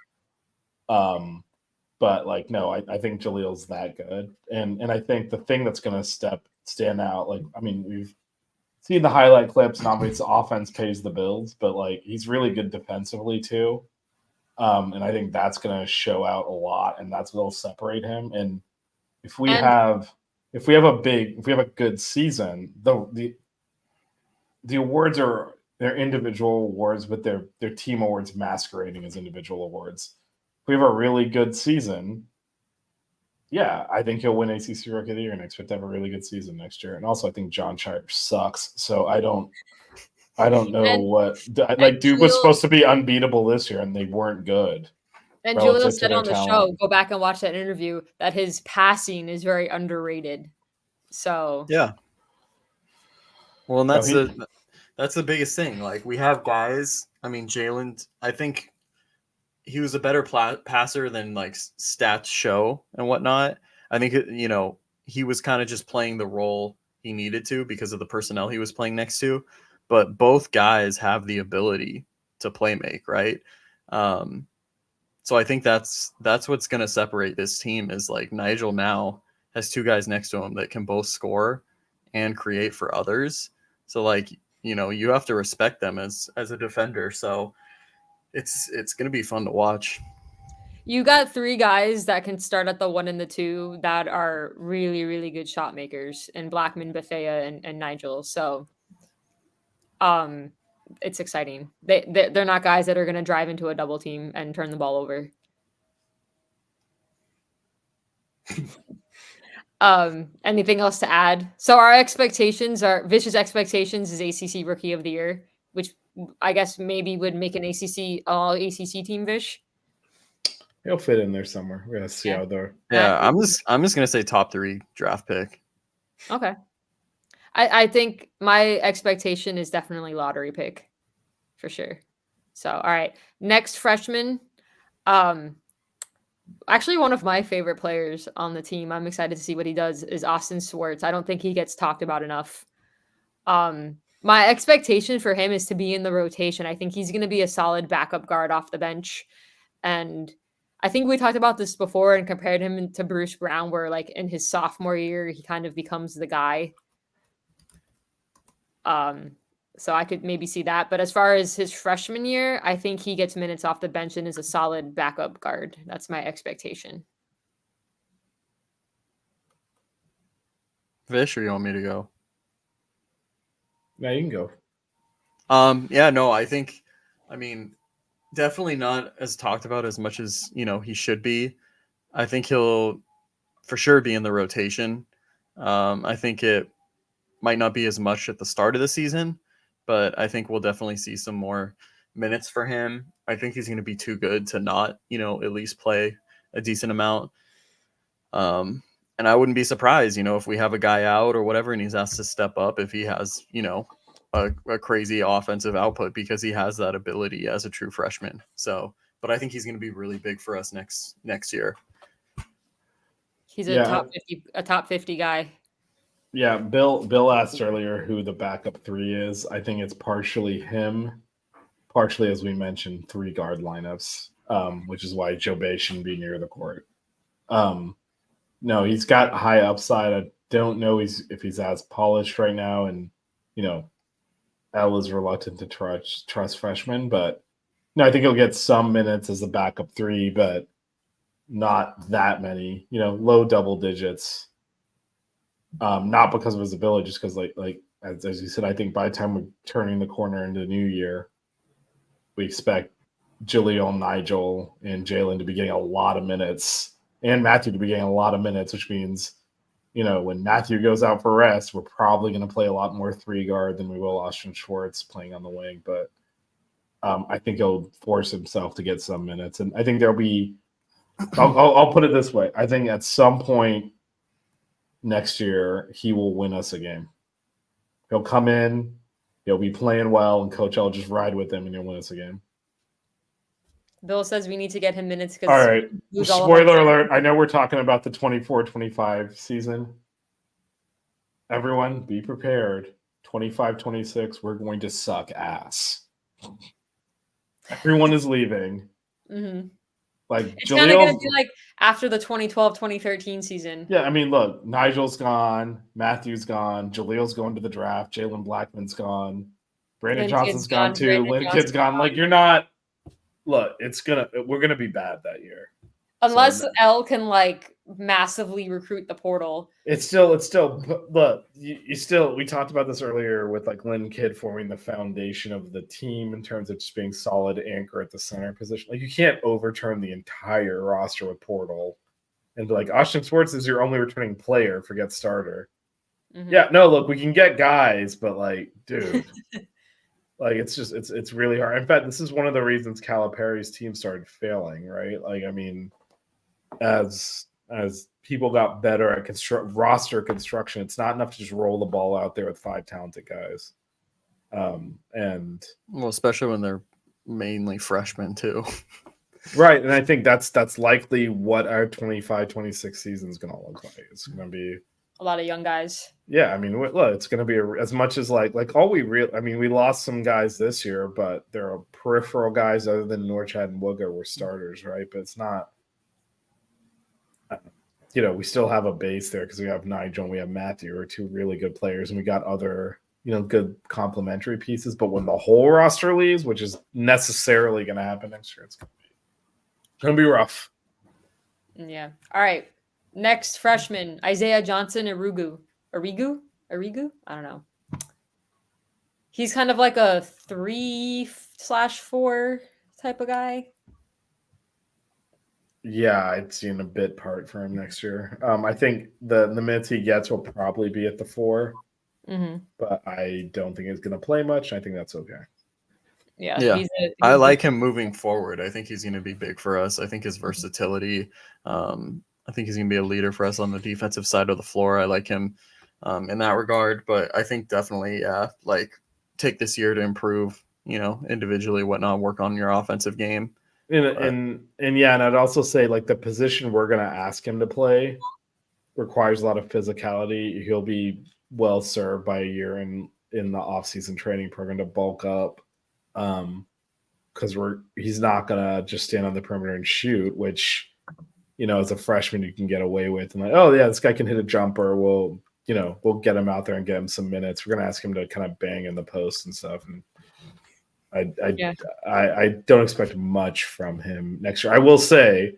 Speaker 5: But like, no, I think Jaleel's that good. And I think the thing that's going to stand out, like, I mean, we've seen the highlight clips, and obviously offense pays the bills, but like, he's really good defensively too. And I think that's going to show out a lot, and that's what'll separate him. And if we have a good season, the awards are their individual awards, but their team awards masquerading as individual awards. If we have a really good season, Yeah, I think he'll win ACC Rookie of the Year and I expect to have a really good season next year. And also, I think John Shire sucks. So I don't know what like Duke was supposed to be unbeatable this year, and they weren't good.
Speaker 4: And Julio
Speaker 5: relative to
Speaker 4: said
Speaker 5: their
Speaker 4: on the
Speaker 5: talent.
Speaker 4: show, go back and watch that interview, that his passing is very underrated. So
Speaker 3: Yeah. Well, and
Speaker 5: No,
Speaker 3: that's the biggest thing. Like we have guys. I mean, Jalen. I think he was a better passer than like stats show and whatnot. I think he was kind of just playing the role he needed to because of the personnel he was playing next to. But both guys have the ability to play make, right? So I think that's what's going to separate this team is like Nigel now has two guys next to him that can both score and create for others. So like, you have to respect them as a defender. So it's going to be fun to watch.
Speaker 4: you got three guys that can start at the 1 and the 2 that are really, really good shot makers in Blackman, Bethea, and Nigel. So it's exciting. They're not guys that are going to drive into a double team and turn the ball over. Anything else to add? So our expectations are Vish's expectations is ACC Rookie of the Year, which I guess maybe would make an all ACC team. Vish,
Speaker 5: he'll fit in there somewhere. We're gonna see how they're.
Speaker 3: Yeah, I'm just gonna say top 3 draft pick.
Speaker 4: Okay. I think my expectation is definitely lottery pick for sure. So, all right. Next freshman. Actually, one of my favorite players on the team, I'm excited to see what he does, is Austin Swartz. I don't think he gets talked about enough. My expectation for him is to be in the rotation. I think he's going to be a solid backup guard off the bench. And I think we talked about this before and compared him to Bruce Brown, where like in his sophomore year, he kind of becomes the guy. So I could maybe see that. But as far as his freshman year, I think he gets minutes off the bench and is a solid backup guard. That's my expectation.
Speaker 3: Vish, or you want me to go?
Speaker 5: Yeah, you can go.
Speaker 3: Yeah, no, I mean, definitely not as talked about as much as, he should be. I think he'll for sure be in the rotation. I think it might not be as much at the start of the season, but I think we'll definitely see some more minutes for him. I think he's going to be too good to not, at least play a decent amount. And I wouldn't be surprised, if we have a guy out or whatever, and he's asked to step up if he has, a crazy offensive output because he has that ability as a true freshman. So, but I think he's going to be really big for us next year.
Speaker 4: He's a top 50 guy.
Speaker 5: Yeah, Bill asked earlier who the backup 3 is. I think it's partially him, partially, as we mentioned, 3 guard lineups, which is why Joe Bay shouldn't be near the court. No, he's got high upside. I don't know if he's as polished right now, and L is reluctant to trust freshmen, but no, I think he'll get some minutes as a backup 3, but not that many. Low double digits. Not because of his ability, just because like as you said, I think by the time we're turning the corner into the new year, we expect Jaleel, Nigel, and Jalen to be getting a lot of minutes, and Matthew to be getting a lot of minutes, which means, when Matthew goes out for rest, we're probably going to play a lot more 3 guard than we will Austin Schwartz playing on the wing. But I think he'll force himself to get some minutes, and I think there'll be. I'll put it this way: I think at some point next year, he will win us a game. He'll come in, he'll be playing well, and Coach L will just ride with him, and he'll win us a game.
Speaker 4: Bill says we need to get him minutes.
Speaker 5: All right. Spoiler alert. I know we're talking about the 24-25 season. Everyone, be prepared. 25-26, we're going to suck ass. Everyone is leaving.
Speaker 4: Mm-hmm.
Speaker 5: Like
Speaker 4: it's kind of going to be like after the 2012-2013 season.
Speaker 5: Yeah, I mean, look, Nigel's gone, Matthew's gone, Jaleel's going to the draft, Jalen Blackman's gone, Brandon Johnson's gone too, Lynn Kid's gone. Like, you're not. Look, we're gonna be bad that year.
Speaker 4: Unless L can like massively recruit the portal.
Speaker 5: It's still look, we talked about this earlier with like Lynn Kidd forming the foundation of the team in terms of just being solid anchor at the center position. Like, you can't overturn the entire roster with portal. and be like, Austin Schwartz is your only returning player, forget starter.
Speaker 4: Mhm.
Speaker 5: Yeah, no, look, we can get guys, but like, dude, like it's really hard. In fact, this is one of the reasons Calipari's team started failing, right? Like, I mean, as people got better at roster construction, it's not enough to just roll the ball out there with 5 talented guys. And
Speaker 3: well, especially when they're mainly freshmen too.
Speaker 5: Right, and I think that's likely what our 25-26 season is going to look like. It's going to be
Speaker 4: a lot of young guys.
Speaker 5: Yeah, I mean, look, it's going to be as much as like all I mean, we lost some guys this year, but there are peripheral guys other than Norchad and Wooga were starters, right? But it's not. We still have a base there because we have Nigel and we have Matthew, are 2 really good players, and we got other good complementary pieces. But when the whole roster leaves, which is necessarily going to happen next year, it's going to be rough.
Speaker 4: Yeah. All right. Next freshman, Isaiah Johnson Arrigu. I don't know. He's kind of like a 3/4 type of guy.
Speaker 5: Yeah, I'd seen a bit part for him next year. I think the minutes he gets will probably be at the 4, but I don't think he's going to play much. I think that's okay.
Speaker 4: Yeah.
Speaker 3: I like him moving forward. I think he's going to be big for us. I think his versatility. I think he's going to be a leader for us on the defensive side of the floor. I like him in that regard, but I think definitely, like take this year to improve, individually, whatnot, work on your offensive game.
Speaker 5: And I'd also say like the position we're going to ask him to play requires a lot of physicality. He'll be well served by a year in the off-season training program to bulk up, because he's not going to just stand on the perimeter and shoot, which as a freshman you can get away with, and like, oh yeah, this guy can hit a jumper. We'll get him out there and get him some minutes. We're going to ask him to kind of bang in the post and stuff. And I don't expect much from him next year. I will say,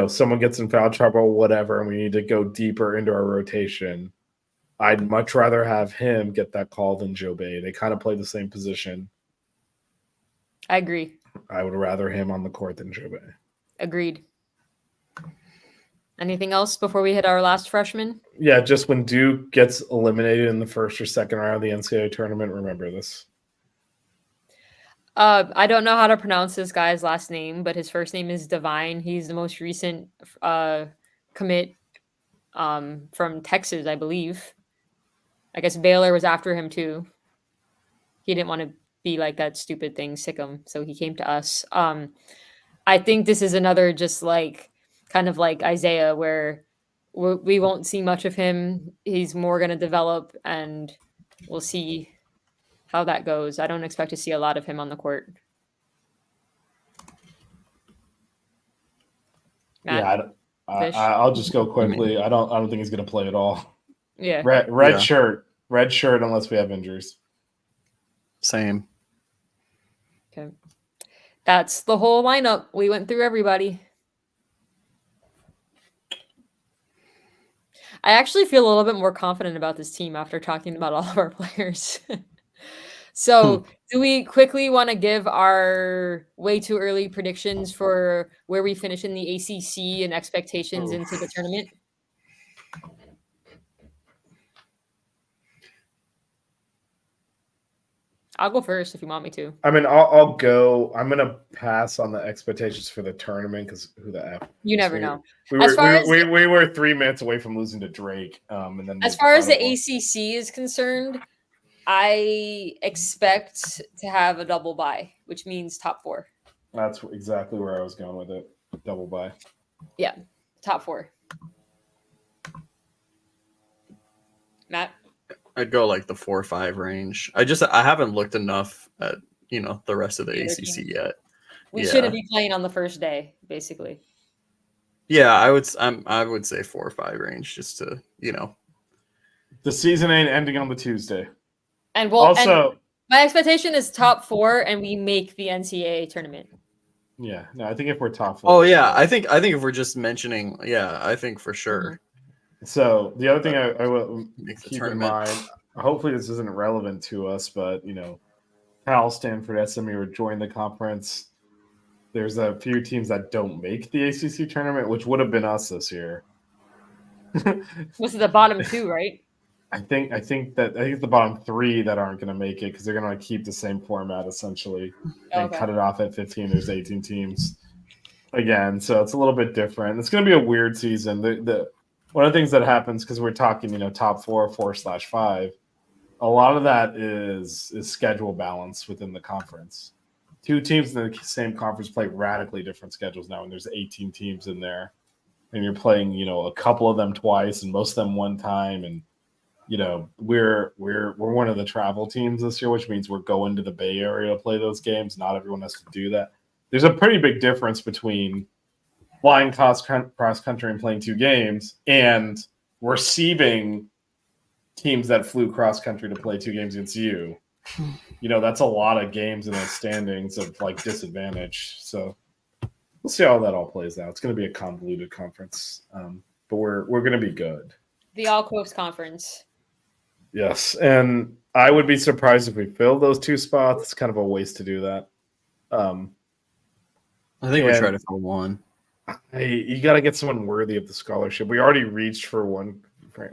Speaker 5: someone gets in foul trouble, whatever, and we need to go deeper into our rotation. I'd much rather have him get that call than Joe Bay. They kind of play the same position.
Speaker 4: I agree.
Speaker 5: I would rather him on the court than Joe Bay.
Speaker 4: Agreed. Anything else before we hit our last freshman?
Speaker 5: Yeah, just when Duke gets eliminated in the first or second round of the NCAA tournament, remember this.
Speaker 4: I don't know how to pronounce this guy's last name, but his first name is Divine. He's the most recent commit from Texas, I believe. I guess Baylor was after him too. He didn't want to be like that stupid thing, sick him, so he came to us. I think this is another just like kind of like Isaiah, where we won't see much of him. He's more going to develop, and we'll see how that goes. I don't expect to see a lot of him on the court. Matt?
Speaker 5: Yeah, I'll just go quickly. I don't think he's going to play at all.
Speaker 4: Yeah.
Speaker 5: Red shirt unless we have injuries.
Speaker 3: Same.
Speaker 4: Okay. That's the whole lineup. We went through everybody. I actually feel a little bit more confident about this team after talking about all of our players. So do we quickly want to give our way too early predictions for where we finish in the ACC and expectations into the tournament? I'll go first if you want me to.
Speaker 5: I mean, I'll go. I'm going to pass on the expectations for the tournament because who the F?
Speaker 4: You never know.
Speaker 5: We were 3 minutes away from losing to Drake. And then
Speaker 4: as far as the ACC is concerned, I expect to have a double bye, which means top 4.
Speaker 5: That's exactly where I was going with it. Double bye.
Speaker 4: Yeah, top 4. Matt?
Speaker 3: I'd go like the 4 or 5 range. I haven't looked enough at the rest of the ACC yet.
Speaker 4: We shouldn't be playing on the first day, basically.
Speaker 3: Yeah, I would say 4 or 5 range just to
Speaker 5: The season ain't ending on the Tuesday.
Speaker 4: And my expectation is top 4, and we make the NCAA tournament.
Speaker 5: Yeah, no, I think if we're top 4.
Speaker 3: Oh yeah, I think if we're just mentioning, I think for sure.
Speaker 5: So the other thing I will keep in mind, hopefully this isn't relevant to us, but Cal, Stanford, SMU are joining the conference. there's a few teams that don't make the ACC tournament, which would have been us this year.
Speaker 4: This is the bottom 2, right?
Speaker 5: I think it's the bottom 3 that aren't going to make it because they're going to keep the same format essentially and cut it off at 15. There's 18 teams again, so it's a little bit different. It's going to be a weird season. The one of the things that happens because we're talking, top 4/5. A lot of that is schedule balance within the conference. 2 teams in the same conference play radically different schedules now, and there's 18 teams in there, and you're playing, a couple of them twice and most of them one time, and we're one of the travel teams this year, which means we're going to the Bay Area to play those games. Not everyone has to do that. There's a pretty big difference between flying cross country and playing 2 games and receiving teams that flew cross country to play 2 games against you. That's a lot of games in the standings of disadvantage. So we'll see how that all plays out. It's going to be a convoluted conference, but we're going to be good.
Speaker 4: The All Coast Conference.
Speaker 5: Yes, and I would be surprised if we fill those 2 spots. It's kind of a waste to do that.
Speaker 3: I think we try to fill 1.
Speaker 5: You got to get someone worthy of the scholarship. We already reached for one.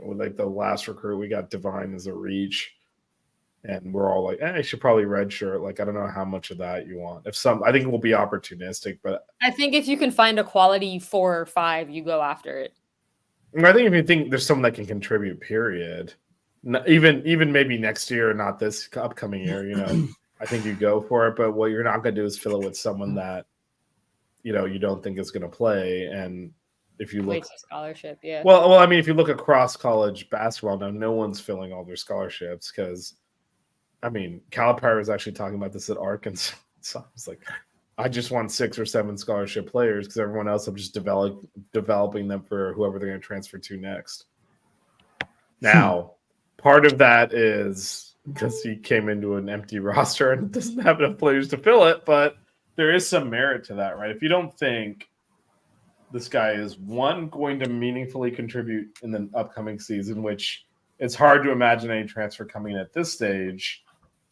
Speaker 5: With the last recruit, we got Divine as a reach, and we're all like, I should probably redshirt. I don't know how much of that you want. I think we'll be opportunistic, but
Speaker 4: I think if you can find a quality 4 or 5, you go after it.
Speaker 5: I think if you think there's someone that can contribute, period, even maybe next year, not this upcoming year, I think you go for it. But what you're not going to do is fill it with someone that you don't think is going to play. And if you look
Speaker 4: scholarship, yeah.
Speaker 5: Well, I mean, if you look across college basketball now, no one's filling all their scholarships because, Calipari was actually talking about this at Arkansas. So it's like, I just want 6 or 7 scholarship players because everyone else I'm just developing them for whoever they're going to transfer to next. Now, part of that is because he came into an empty roster and doesn't have enough players to fill it, but there is some merit to that, right? If you don't think this guy is, one, going to meaningfully contribute in the upcoming season, which it's hard to imagine any transfer coming in at this stage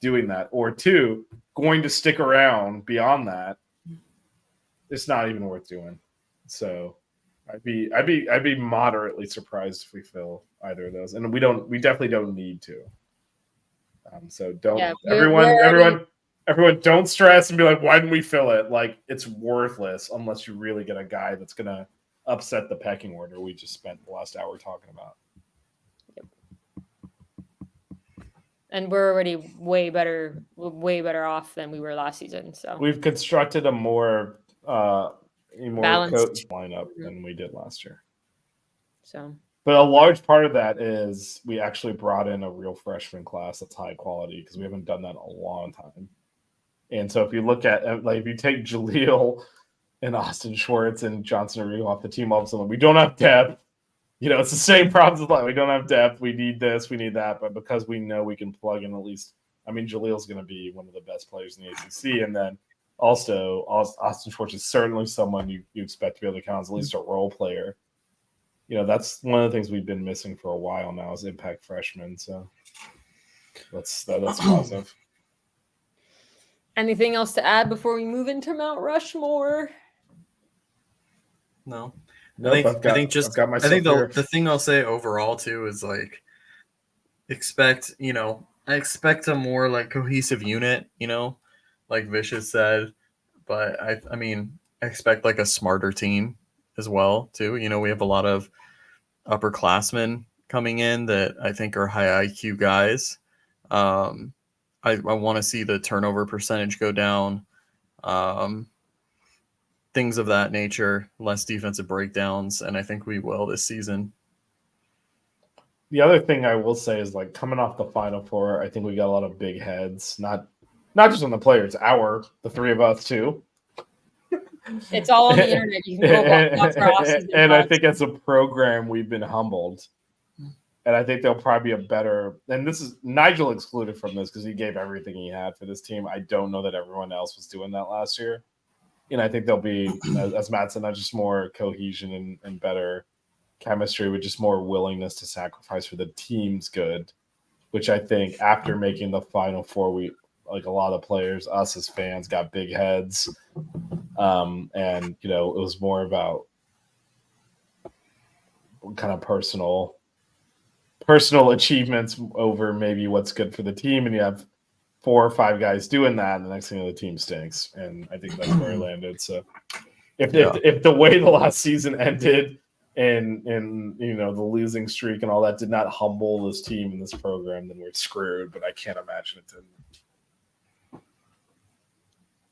Speaker 5: doing that, or 2, going to stick around beyond that, it's not even worth doing. So I'd be moderately surprised if we fill either of those, and we definitely don't need to. So don't everyone don't stress and be like, why didn't we fill it? It's worthless unless you really get a guy that's gonna upset the pecking order we just spent the last hour talking about.
Speaker 4: Yep. And we're already way better off than we were last season. So
Speaker 5: we've constructed a more balanced lineup than we did last year.
Speaker 4: So,
Speaker 5: but a large part of that is we actually brought in a real freshman class that's high quality because we haven't done that in a long time. And so if you look at if you take Jaleel and Austin Schwartz and Johnson Arigo off the team, all of a sudden we don't have depth. It's the same problems as we don't have depth. We need this, we need that, but because we know we can plug in at least. Jaleel's going to be one of the best players in the ACC, and then also Austin Schwartz is certainly someone you expect to be able to count as at least a role player. That's one of the things we've been missing for a while now is impact freshmen. So that's positive.
Speaker 4: Anything else to add before we move into Mount Rushmore?
Speaker 3: No.
Speaker 5: Nope,
Speaker 3: I think the thing I'll say overall too is I expect a more cohesive unit, like Vicious said, but I expect a smarter team as well too. We have a lot of upperclassmen coming in that I think are high IQ guys. I want to see the turnover percentage go down. Things of that nature, less defensive breakdowns, and I think we will this season.
Speaker 5: The other thing I will say is coming off the Final Four, I think we got a lot of big heads, not just on the players, the 3 of us too.
Speaker 4: It's all on the internet. You can go
Speaker 5: and I think as a program, we've been humbled. And I think there'll probably be a better, and this is Nigel excluded from this because he gave everything he had for this team. I don't know that everyone else was doing that last year. And I think there'll be, as Matt said, not just more cohesion and better chemistry, but just more willingness to sacrifice for the team's good, which I think after making the Final Four, we, a lot of players, us as fans, got big heads And it was more about kind of personal achievements over maybe what's good for the team, and you have 4 or 5 guys doing that, and the next thing the team stinks. And I think that's where I landed. So if the way the last season ended and the losing streak and all that did not humble this team and this program, then we're screwed. But I can't imagine it didn't.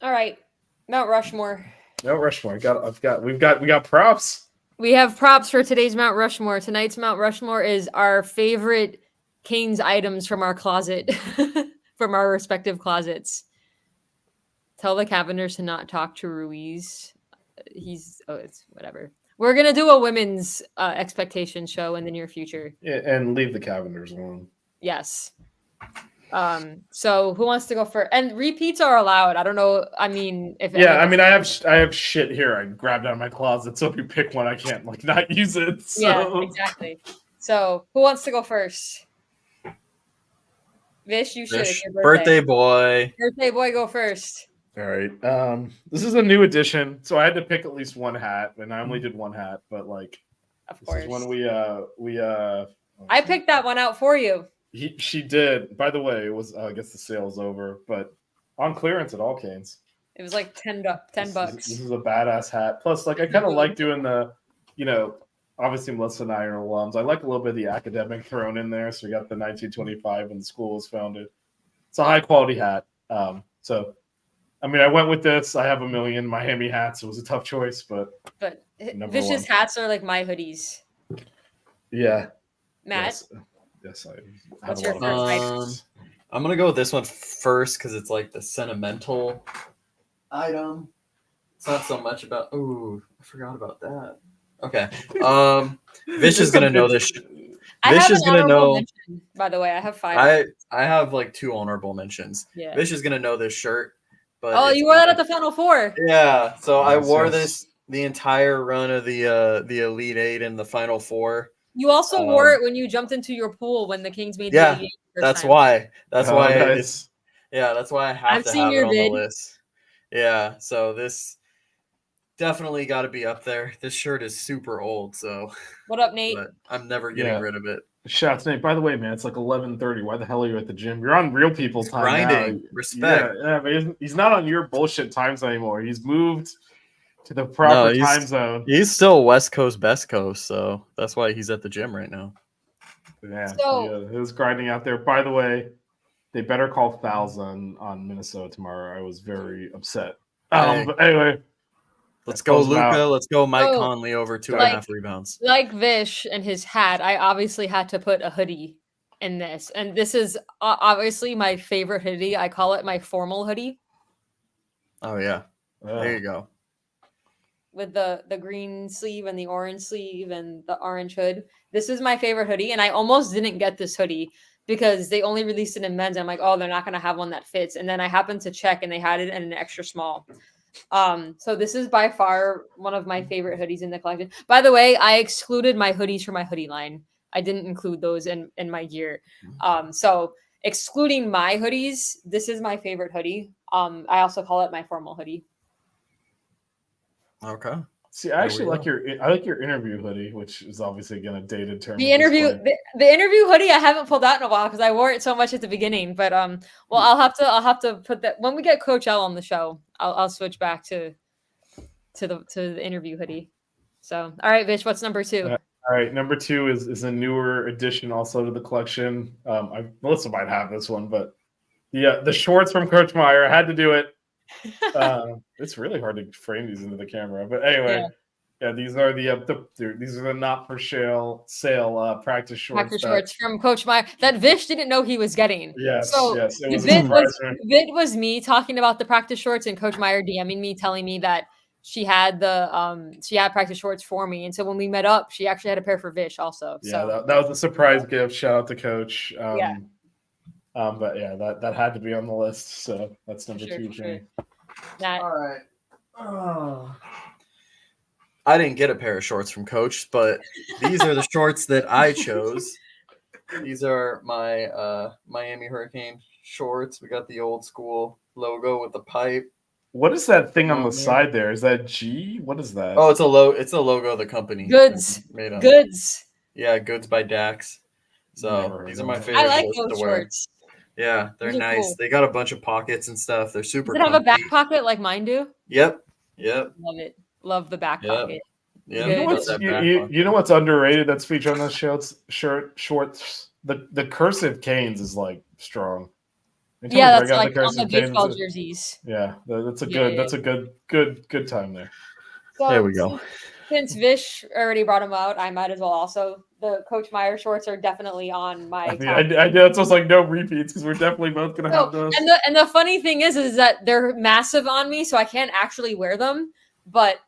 Speaker 4: All right, Mount Rushmore.
Speaker 5: Mount Rushmore. We got props.
Speaker 4: We have props for today's Mount Rushmore. Tonight's Mount Rushmore is our favorite Canes items from our closet, from our respective closets. Tell the Cavenders to not talk to Ruiz. It's whatever. We're going to do a women's expectation show in the near future.
Speaker 5: Yeah, and leave the Cavenders alone.
Speaker 4: Yes. So who wants to go first? And repeats are allowed. I don't know. I mean,
Speaker 5: I have shit here I grabbed out of my closet. So if you pick one, I can't not use it. So.
Speaker 4: Yeah, exactly. So who wants to go first? Vish, you should.
Speaker 3: Vish, birthday boy.
Speaker 4: Birthday boy, go first.
Speaker 5: All right. This is a new edition, so I had to pick at least one hat, and I only did one hat. But
Speaker 4: of course,
Speaker 5: this is when we
Speaker 4: I picked that one out for you.
Speaker 5: She did. By the way, it was I guess the sale's over, but on clearance at all Canes.
Speaker 4: It was like $10.
Speaker 5: This is a badass hat. Plus, I kind of like doing the, obviously Melissa and I are alums. I like a little bit of the academic thrown in there. So we got the 1925 when the school was founded. It's a high quality hat. So, I went with this. I have a million Miami hats. It was a tough choice, but
Speaker 4: Vish's hats are like my hoodies.
Speaker 5: Yeah.
Speaker 4: Matt.
Speaker 5: Yes, I
Speaker 4: What's your first item?
Speaker 3: I'm gonna go with this one first because it's like the sentimental item. It's not so much about. Ooh, I forgot about that. Okay. Vish is gonna know this. Vish is gonna know.
Speaker 4: Mention, by the way, I have 5.
Speaker 3: I have 2 honorable mentions.
Speaker 4: Yeah.
Speaker 3: Vish is gonna know this shirt. But
Speaker 4: you wore that at the Final Four.
Speaker 3: Yeah. So I wore this the entire run of the Elite Eight and the Final Four.
Speaker 4: You also wore it when you jumped into your pool when the Kings made the 88
Speaker 3: that's
Speaker 4: time.
Speaker 3: why. That's why.
Speaker 5: Nice.
Speaker 3: That's why I have to have it on the list. Yeah. So this definitely got to be up there. This shirt is super old. So
Speaker 4: what up, Nate?
Speaker 3: But I'm never getting rid of it.
Speaker 5: Shout to Nate. By the way, man, it's 11:30. Why the hell are you at the gym? You're on real people time.
Speaker 3: Grinding.
Speaker 5: Now.
Speaker 3: Respect.
Speaker 5: Yeah, but he's not on your bullshit times anymore. He's moved to the proper time zone.
Speaker 3: He's still West Coast, best coast, so that's why he's at the gym right now.
Speaker 5: Yeah, he was grinding out there. By the way, they better call fouls on Minnesota tomorrow. I was very upset. But anyway,
Speaker 3: let's go, Luka. Let's go, Mike Conley over 2.5 rebounds.
Speaker 4: Like Vish and his hat, I obviously had to put a hoodie in this, and this is obviously my favorite hoodie. I call it my formal hoodie.
Speaker 3: Oh yeah, there you go.
Speaker 4: With the green sleeve and the orange sleeve and the orange hood. This is my favorite hoodie, and I almost didn't get this hoodie because they only released it in men's. I'm like, they're not going to have one that fits. And then I happened to check, and they had it in an extra small. So this is by far one of my favorite hoodies in the collection. By the way, I excluded my hoodies from my hoodie line. I didn't include those in my gear. So excluding my hoodies, this is my favorite hoodie. I also call it my formal hoodie.
Speaker 3: Okay.
Speaker 5: See, I actually like your interview hoodie, which is obviously again a dated term.
Speaker 4: The interview hoodie I haven't pulled out in a while because I wore it so much at the beginning. But I'll have to put that when we get Coach L on the show. I'll switch back to the interview hoodie. So all right, Vish, what's number 2?
Speaker 5: All right, number 2 is a newer addition also to the collection. Melissa might have this one, but the shorts from Coach Meyer. I had to do it. It's really hard to frame these into the camera, but anyway, these are these are the not for sale practice shorts.
Speaker 4: Practice shorts from Coach Meyer that Vish didn't know he was getting.
Speaker 5: Yes,
Speaker 4: so
Speaker 5: yes, it was a surprise.
Speaker 4: Vid was me talking about the practice shorts and Coach Meyer DMing me telling me that she had practice shorts for me, and so when we met up, she actually had a pair for Vish also.
Speaker 5: Yeah, that was a surprise gift. Shout out to Coach. But that had to be on the list, so that's number 2 for me.
Speaker 3: All right. I didn't get a pair of shorts from Coach, but these are the shorts that I chose. These are my Miami Hurricane shorts. We got the old school logo with the pipe.
Speaker 5: What is that thing on
Speaker 3: Oh,
Speaker 5: the
Speaker 3: man.
Speaker 5: side there? Is that G? What is that?
Speaker 3: Oh, it's a logo of the company.
Speaker 4: Goods.
Speaker 3: Made on.
Speaker 4: Goods.
Speaker 3: Yeah, Goods by Dax. So
Speaker 5: Never
Speaker 3: these
Speaker 5: heard
Speaker 3: are my
Speaker 5: of them.
Speaker 4: I
Speaker 3: favorite
Speaker 4: like
Speaker 3: shorts
Speaker 4: those
Speaker 3: to wear.
Speaker 4: shorts.
Speaker 3: Yeah, they're
Speaker 4: Those are
Speaker 3: nice.
Speaker 4: cool.
Speaker 3: They got a bunch of pockets and stuff. They're super
Speaker 4: Does it have a back
Speaker 3: comfy.
Speaker 4: pocket like mine do?
Speaker 3: Yep.
Speaker 4: Love it. Love the back
Speaker 3: Yep.
Speaker 4: pocket.
Speaker 3: Yeah,
Speaker 5: You know
Speaker 4: Good.
Speaker 5: what's
Speaker 3: that
Speaker 5: you,
Speaker 3: back
Speaker 5: you,
Speaker 3: pocket.
Speaker 5: you know what's underrated that's featured on those shorts? The cursive canes is like strong. Anytime
Speaker 4: Yeah,
Speaker 5: we
Speaker 4: that's
Speaker 5: break out
Speaker 4: like
Speaker 5: the
Speaker 4: on the
Speaker 5: cursive canes,
Speaker 4: baseball jerseys.
Speaker 5: yeah, that's a
Speaker 4: Yeah,
Speaker 5: good
Speaker 4: yeah.
Speaker 5: that's a good time there.
Speaker 4: So
Speaker 3: There we go.
Speaker 4: Since Vish already brought him out, I might as well also. The Coach Meyer shorts are definitely on my
Speaker 5: I mean,
Speaker 4: top.
Speaker 5: I know it's just like no repeats because we're definitely both gonna
Speaker 4: No,
Speaker 5: have those.
Speaker 4: and the funny thing is that they're massive on me, so I can't actually wear them. But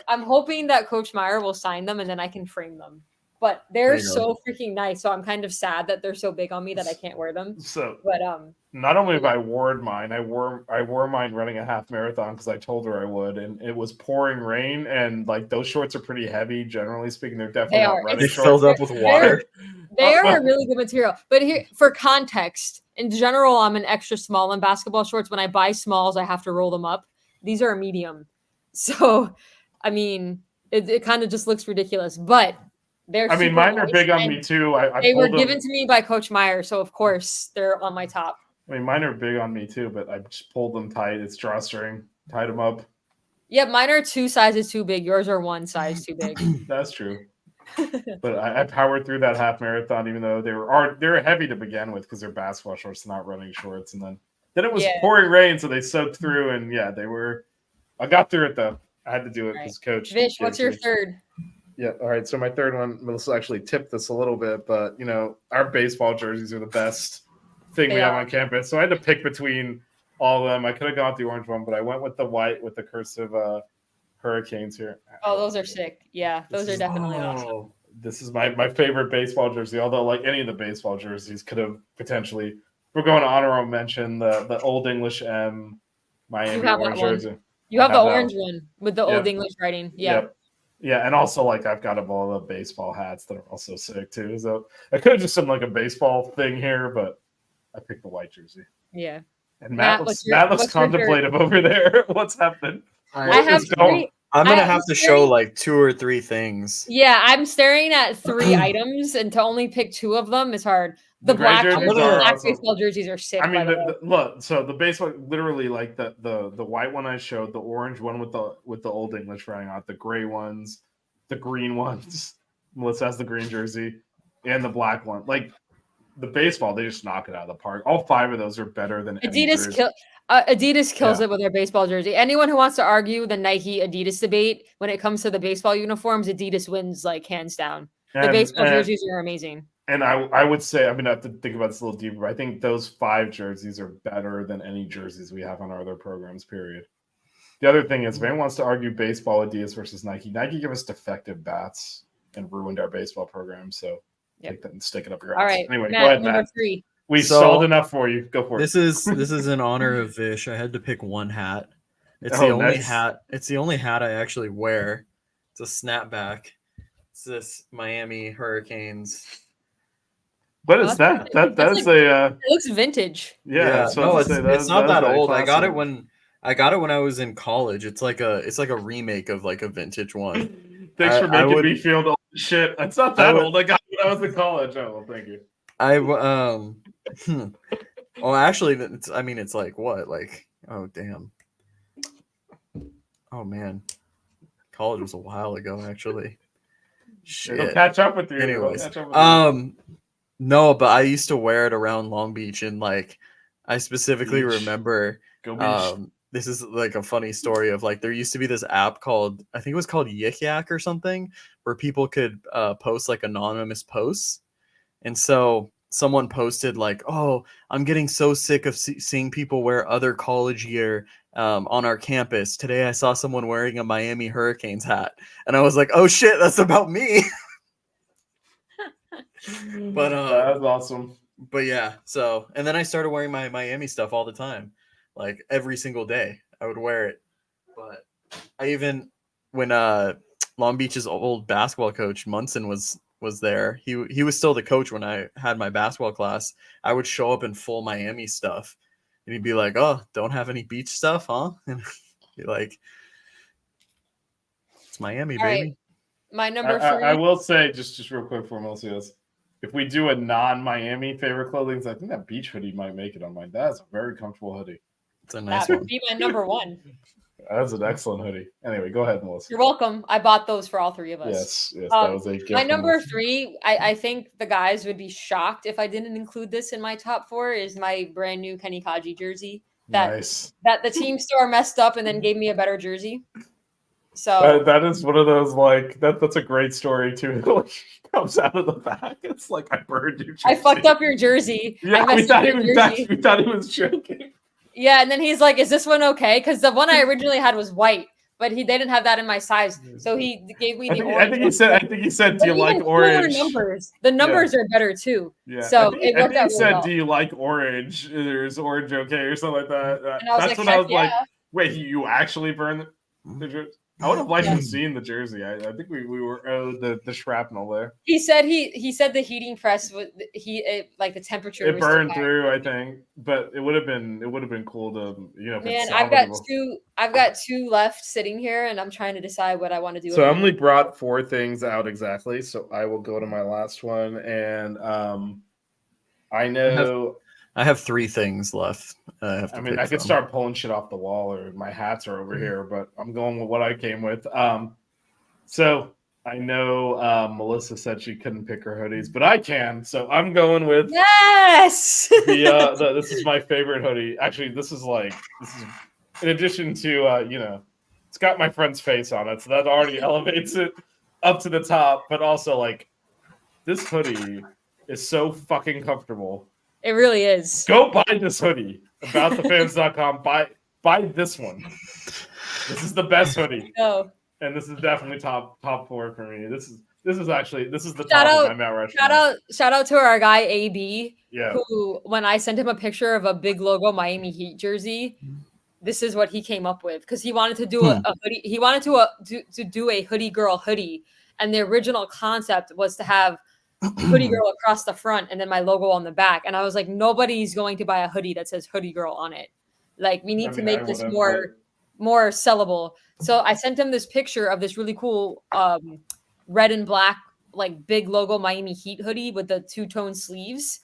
Speaker 4: I'm hoping that Coach Meyer will sign them and then I can frame them. But
Speaker 3: There
Speaker 4: they're
Speaker 3: you go.
Speaker 4: so freaking nice, so I'm kind of sad that they're so big on me that I can't wear them.
Speaker 5: So
Speaker 4: But
Speaker 5: not only have I worn mine, I wore mine running a half marathon because I told her I would, and it was pouring rain, and like those shorts are pretty heavy. Generally speaking, they're definitely
Speaker 4: They
Speaker 5: not
Speaker 4: are.
Speaker 5: running
Speaker 3: They
Speaker 5: shorts.
Speaker 3: filled up with water.
Speaker 4: They are a really good material. But here, for context, in general, I'm an extra small in basketball shorts. When I buy smalls, I have to roll them up. These are a medium. So, I mean, it kind of just looks ridiculous. But they're
Speaker 5: I mean,
Speaker 4: super
Speaker 5: mine are
Speaker 4: nice,
Speaker 5: big on
Speaker 4: and
Speaker 5: me too. I
Speaker 4: they were
Speaker 5: pulled
Speaker 4: given
Speaker 5: them.
Speaker 4: to me by Coach Meyer. So, of course, they're on my top.
Speaker 5: I mean, mine are big on me too, but I just pulled them tight. It's drawstring, tied them up.
Speaker 4: Yeah, mine are 2 sizes too big. Yours are 1 size too big.
Speaker 5: That's true. But I powered through that half marathon, even though they were heavy to begin with because they're basketball shorts, not running shorts. And then it was
Speaker 4: Yeah.
Speaker 5: pouring rain, so they soaked through. And yeah, they were. I got through it though. I had to do it because Coach.
Speaker 4: Vish, what's your
Speaker 5: gives me-
Speaker 4: third?
Speaker 5: Yeah. All right. So my third one, Melissa actually tipped this a little bit, but our baseball jerseys are the best thing we
Speaker 4: They
Speaker 5: have
Speaker 4: are.
Speaker 5: on campus. So I had to pick between all of them. I could have gone with the orange one, but I went with the white with the cursive hurricanes here.
Speaker 4: Oh, those are sick. Yeah, those are definitely awesome.
Speaker 3: Oh,
Speaker 5: This is my favorite baseball jersey. Although, like any of the baseball jerseys, could have potentially. We're going to honorable mention the Old English M Miami
Speaker 4: have
Speaker 5: orange
Speaker 4: that one.
Speaker 5: jersey.
Speaker 4: You
Speaker 5: I
Speaker 4: have the
Speaker 5: have that
Speaker 4: orange one with the Old English writing. Yeah.
Speaker 5: Yep. Yeah, and also like I've got all the baseball hats that are also sick too. So I could have just done like a baseball thing here, but I picked the white jersey.
Speaker 4: Yeah.
Speaker 5: And
Speaker 4: Matt,
Speaker 5: Matt
Speaker 4: what's
Speaker 5: looks
Speaker 4: your third?
Speaker 5: contemplative over there. What's happening?
Speaker 4: I have
Speaker 5: What's going-
Speaker 4: 3.
Speaker 3: I'm gonna
Speaker 4: I'm
Speaker 3: have to
Speaker 4: staring-
Speaker 3: show like 2 or 3 things.
Speaker 4: Yeah, I'm staring at 3 items, and to only pick 2 of them is hard. The
Speaker 5: gray
Speaker 4: black
Speaker 5: jerseys
Speaker 4: jerseys,
Speaker 5: are
Speaker 4: black
Speaker 5: awesome.
Speaker 4: baseball jerseys are sick.
Speaker 5: I mean,
Speaker 4: by the way.
Speaker 5: look. So the baseball, literally, like the white one I showed, the orange one with the Old English writing on it, the gray ones, the green ones. Melissa has the green jersey, and the black one. Like the baseball, they just knock it out of the park. All 5 of those are better than any jersey.
Speaker 4: Adidas kills
Speaker 5: Yeah.
Speaker 4: it with their baseball jersey. Anyone who wants to argue the Nike Adidas debate when it comes to the baseball uniforms, Adidas wins like hands down. The baseball jerseys are amazing.
Speaker 5: And I would say, I mean, I have to think about this a little deeper, but I think those 5 jerseys are better than any jerseys we have on our other programs, period. The other thing is, if anyone wants to argue baseball, Adidas versus Nike give us defective bats and ruined our baseball program. So take that and stick it up your ass.
Speaker 4: All right.
Speaker 5: Anyway,
Speaker 4: Matt,
Speaker 5: go ahead,
Speaker 4: number
Speaker 5: Matt.
Speaker 4: 3.
Speaker 5: We
Speaker 3: So-
Speaker 5: stalled enough for you. Go for it.
Speaker 3: This is in honor of Vish. I had to pick one hat. It's
Speaker 5: Oh,
Speaker 3: the only
Speaker 5: nice.
Speaker 3: hat. It's the only hat I actually wear. It's a snapback. It's this Miami Hurricanes.
Speaker 5: What is that?
Speaker 4: That's
Speaker 5: That's
Speaker 4: like-
Speaker 5: a
Speaker 4: It looks vintage.
Speaker 5: yeah. So
Speaker 3: no,
Speaker 5: it's
Speaker 3: it's not that old. I got it
Speaker 5: when.
Speaker 3: when I was in college. It's like a remake of like a vintage one.
Speaker 5: Thanks for
Speaker 3: I
Speaker 5: making
Speaker 3: would-
Speaker 5: me feel old as shit. It's not that old. I got it when I was in college. Oh, well, thank you.
Speaker 3: Oh, actually, it's like what? Like, oh damn. Oh man, college was a while ago. Actually, shit.
Speaker 5: It'll catch up with you. It'll
Speaker 3: Anyways,
Speaker 5: catch up with you.
Speaker 3: no, but I used to wear it around Long Beach, and like, I specifically
Speaker 5: Beach.
Speaker 3: remember.
Speaker 5: Go Beach.
Speaker 3: This is like a funny story of like there used to be this app called, I think it was called Yik Yak or something, where people could post like anonymous posts. And so someone posted like, oh, I'm getting so sick of seeing people wear other college gear on our campus. Today I saw someone wearing a Miami Hurricanes hat. And I was like, oh shit, that's about me. But
Speaker 5: That's awesome.
Speaker 3: But yeah, so, and then I started wearing my Miami stuff all the time. Like every single day I would wear it. But I even, when Long Beach's old basketball coach Munson was there, he was still the coach when I had my basketball class. I would show up in full Miami stuff, And he'd be like, "Oh, don't have any beach stuff, huh?" And be like, "It's Miami,
Speaker 4: All right.
Speaker 3: baby."
Speaker 4: My number 3.
Speaker 5: I will say just real quick for Melissa goes, if we do a non-Miami favorite clothing, I think that beach hoodie might make it on mine. That's a very comfortable hoodie.
Speaker 3: It's a nice
Speaker 4: That
Speaker 3: one.
Speaker 4: would be my number 1.
Speaker 5: That's an excellent hoodie. Anyway, go ahead, Melissa.
Speaker 4: You're welcome. I bought those for all 3 of us.
Speaker 5: Yes, that was a gift.
Speaker 4: My
Speaker 5: from
Speaker 4: number
Speaker 5: Melissa.
Speaker 4: 3, I think the guys would be shocked if I didn't include this in my top 4, is my brand new Kenny Kaji jersey
Speaker 5: Nice.
Speaker 4: that the team store messed up and then gave me a better jersey. So
Speaker 5: That is one of those like that's a great story too. Like, comes out of the back. It's like I burned your jersey.
Speaker 4: I fucked up your jersey.
Speaker 5: Yeah,
Speaker 4: I
Speaker 5: we
Speaker 4: messed up
Speaker 5: thought,
Speaker 4: your
Speaker 5: he
Speaker 4: jersey.
Speaker 5: we thought he was joking.
Speaker 4: Yeah, and then he's like, "Is this one okay?" Because the one I originally had was white, but they didn't have that in my size, so he gave me the orange.
Speaker 5: I think he said, "Do you like orange?"
Speaker 4: Numbers. The numbers are better too.
Speaker 5: Yeah.
Speaker 4: So
Speaker 5: I think he said,
Speaker 4: well.
Speaker 5: "Do you like orange?" There's orange okay or something like that.
Speaker 4: And I was
Speaker 5: That's
Speaker 4: like,
Speaker 5: when I was
Speaker 4: "Heck
Speaker 5: like,
Speaker 4: yeah."
Speaker 5: "Wait, you actually burned the jersey?" I would have liked to have seen the jersey. I think we were owed the shrapnel there.
Speaker 4: He said the heating press was like the temperature.
Speaker 5: It
Speaker 4: was
Speaker 5: burned
Speaker 4: too high.
Speaker 5: through, I think, but it would have been cool to if
Speaker 4: Man,
Speaker 5: it's
Speaker 4: I've got
Speaker 5: salvageable.
Speaker 4: 2 left sitting here, and I'm trying to decide what I want to do.
Speaker 5: So Emily brought 4 things out exactly. So I will go to my last one, and I know
Speaker 3: I have 3 things left. I
Speaker 5: could start pulling shit off the wall, or my hats are over here, but I'm going with what I came with. So I know Melissa said she couldn't pick her hoodies, but I can. So I'm going with
Speaker 4: yes.
Speaker 5: This is my favorite hoodie. Actually, this is in addition to it's got my friend's face on it, so that already elevates it up to the top. But also, like, this hoodie is so fucking comfortable.
Speaker 4: It really is.
Speaker 5: Go buy this hoodie. AboutTheFans.com. Buy this one. This is the best hoodie.
Speaker 4: Oh.
Speaker 5: And this is definitely top 4 for me. This is the
Speaker 4: Shout
Speaker 5: top
Speaker 4: out,
Speaker 5: of my Mount Rushmore.
Speaker 4: Shout out to our guy AB.
Speaker 5: Yeah.
Speaker 4: Who, when I sent him a picture of a big logo Miami Heat jersey, this is what he came up with, because he wanted to do a hoodie. He wanted to do a hoodie girl hoodie, and the original concept was to have hoodie girl across the front and then my logo on the back. And I was like, nobody's going to buy a hoodie that says hoodie girl on it. Like, we need to make this more sellable. So I sent him this picture of this really cool red and black, like, big logo Miami Heat hoodie with the 2-tone sleeves.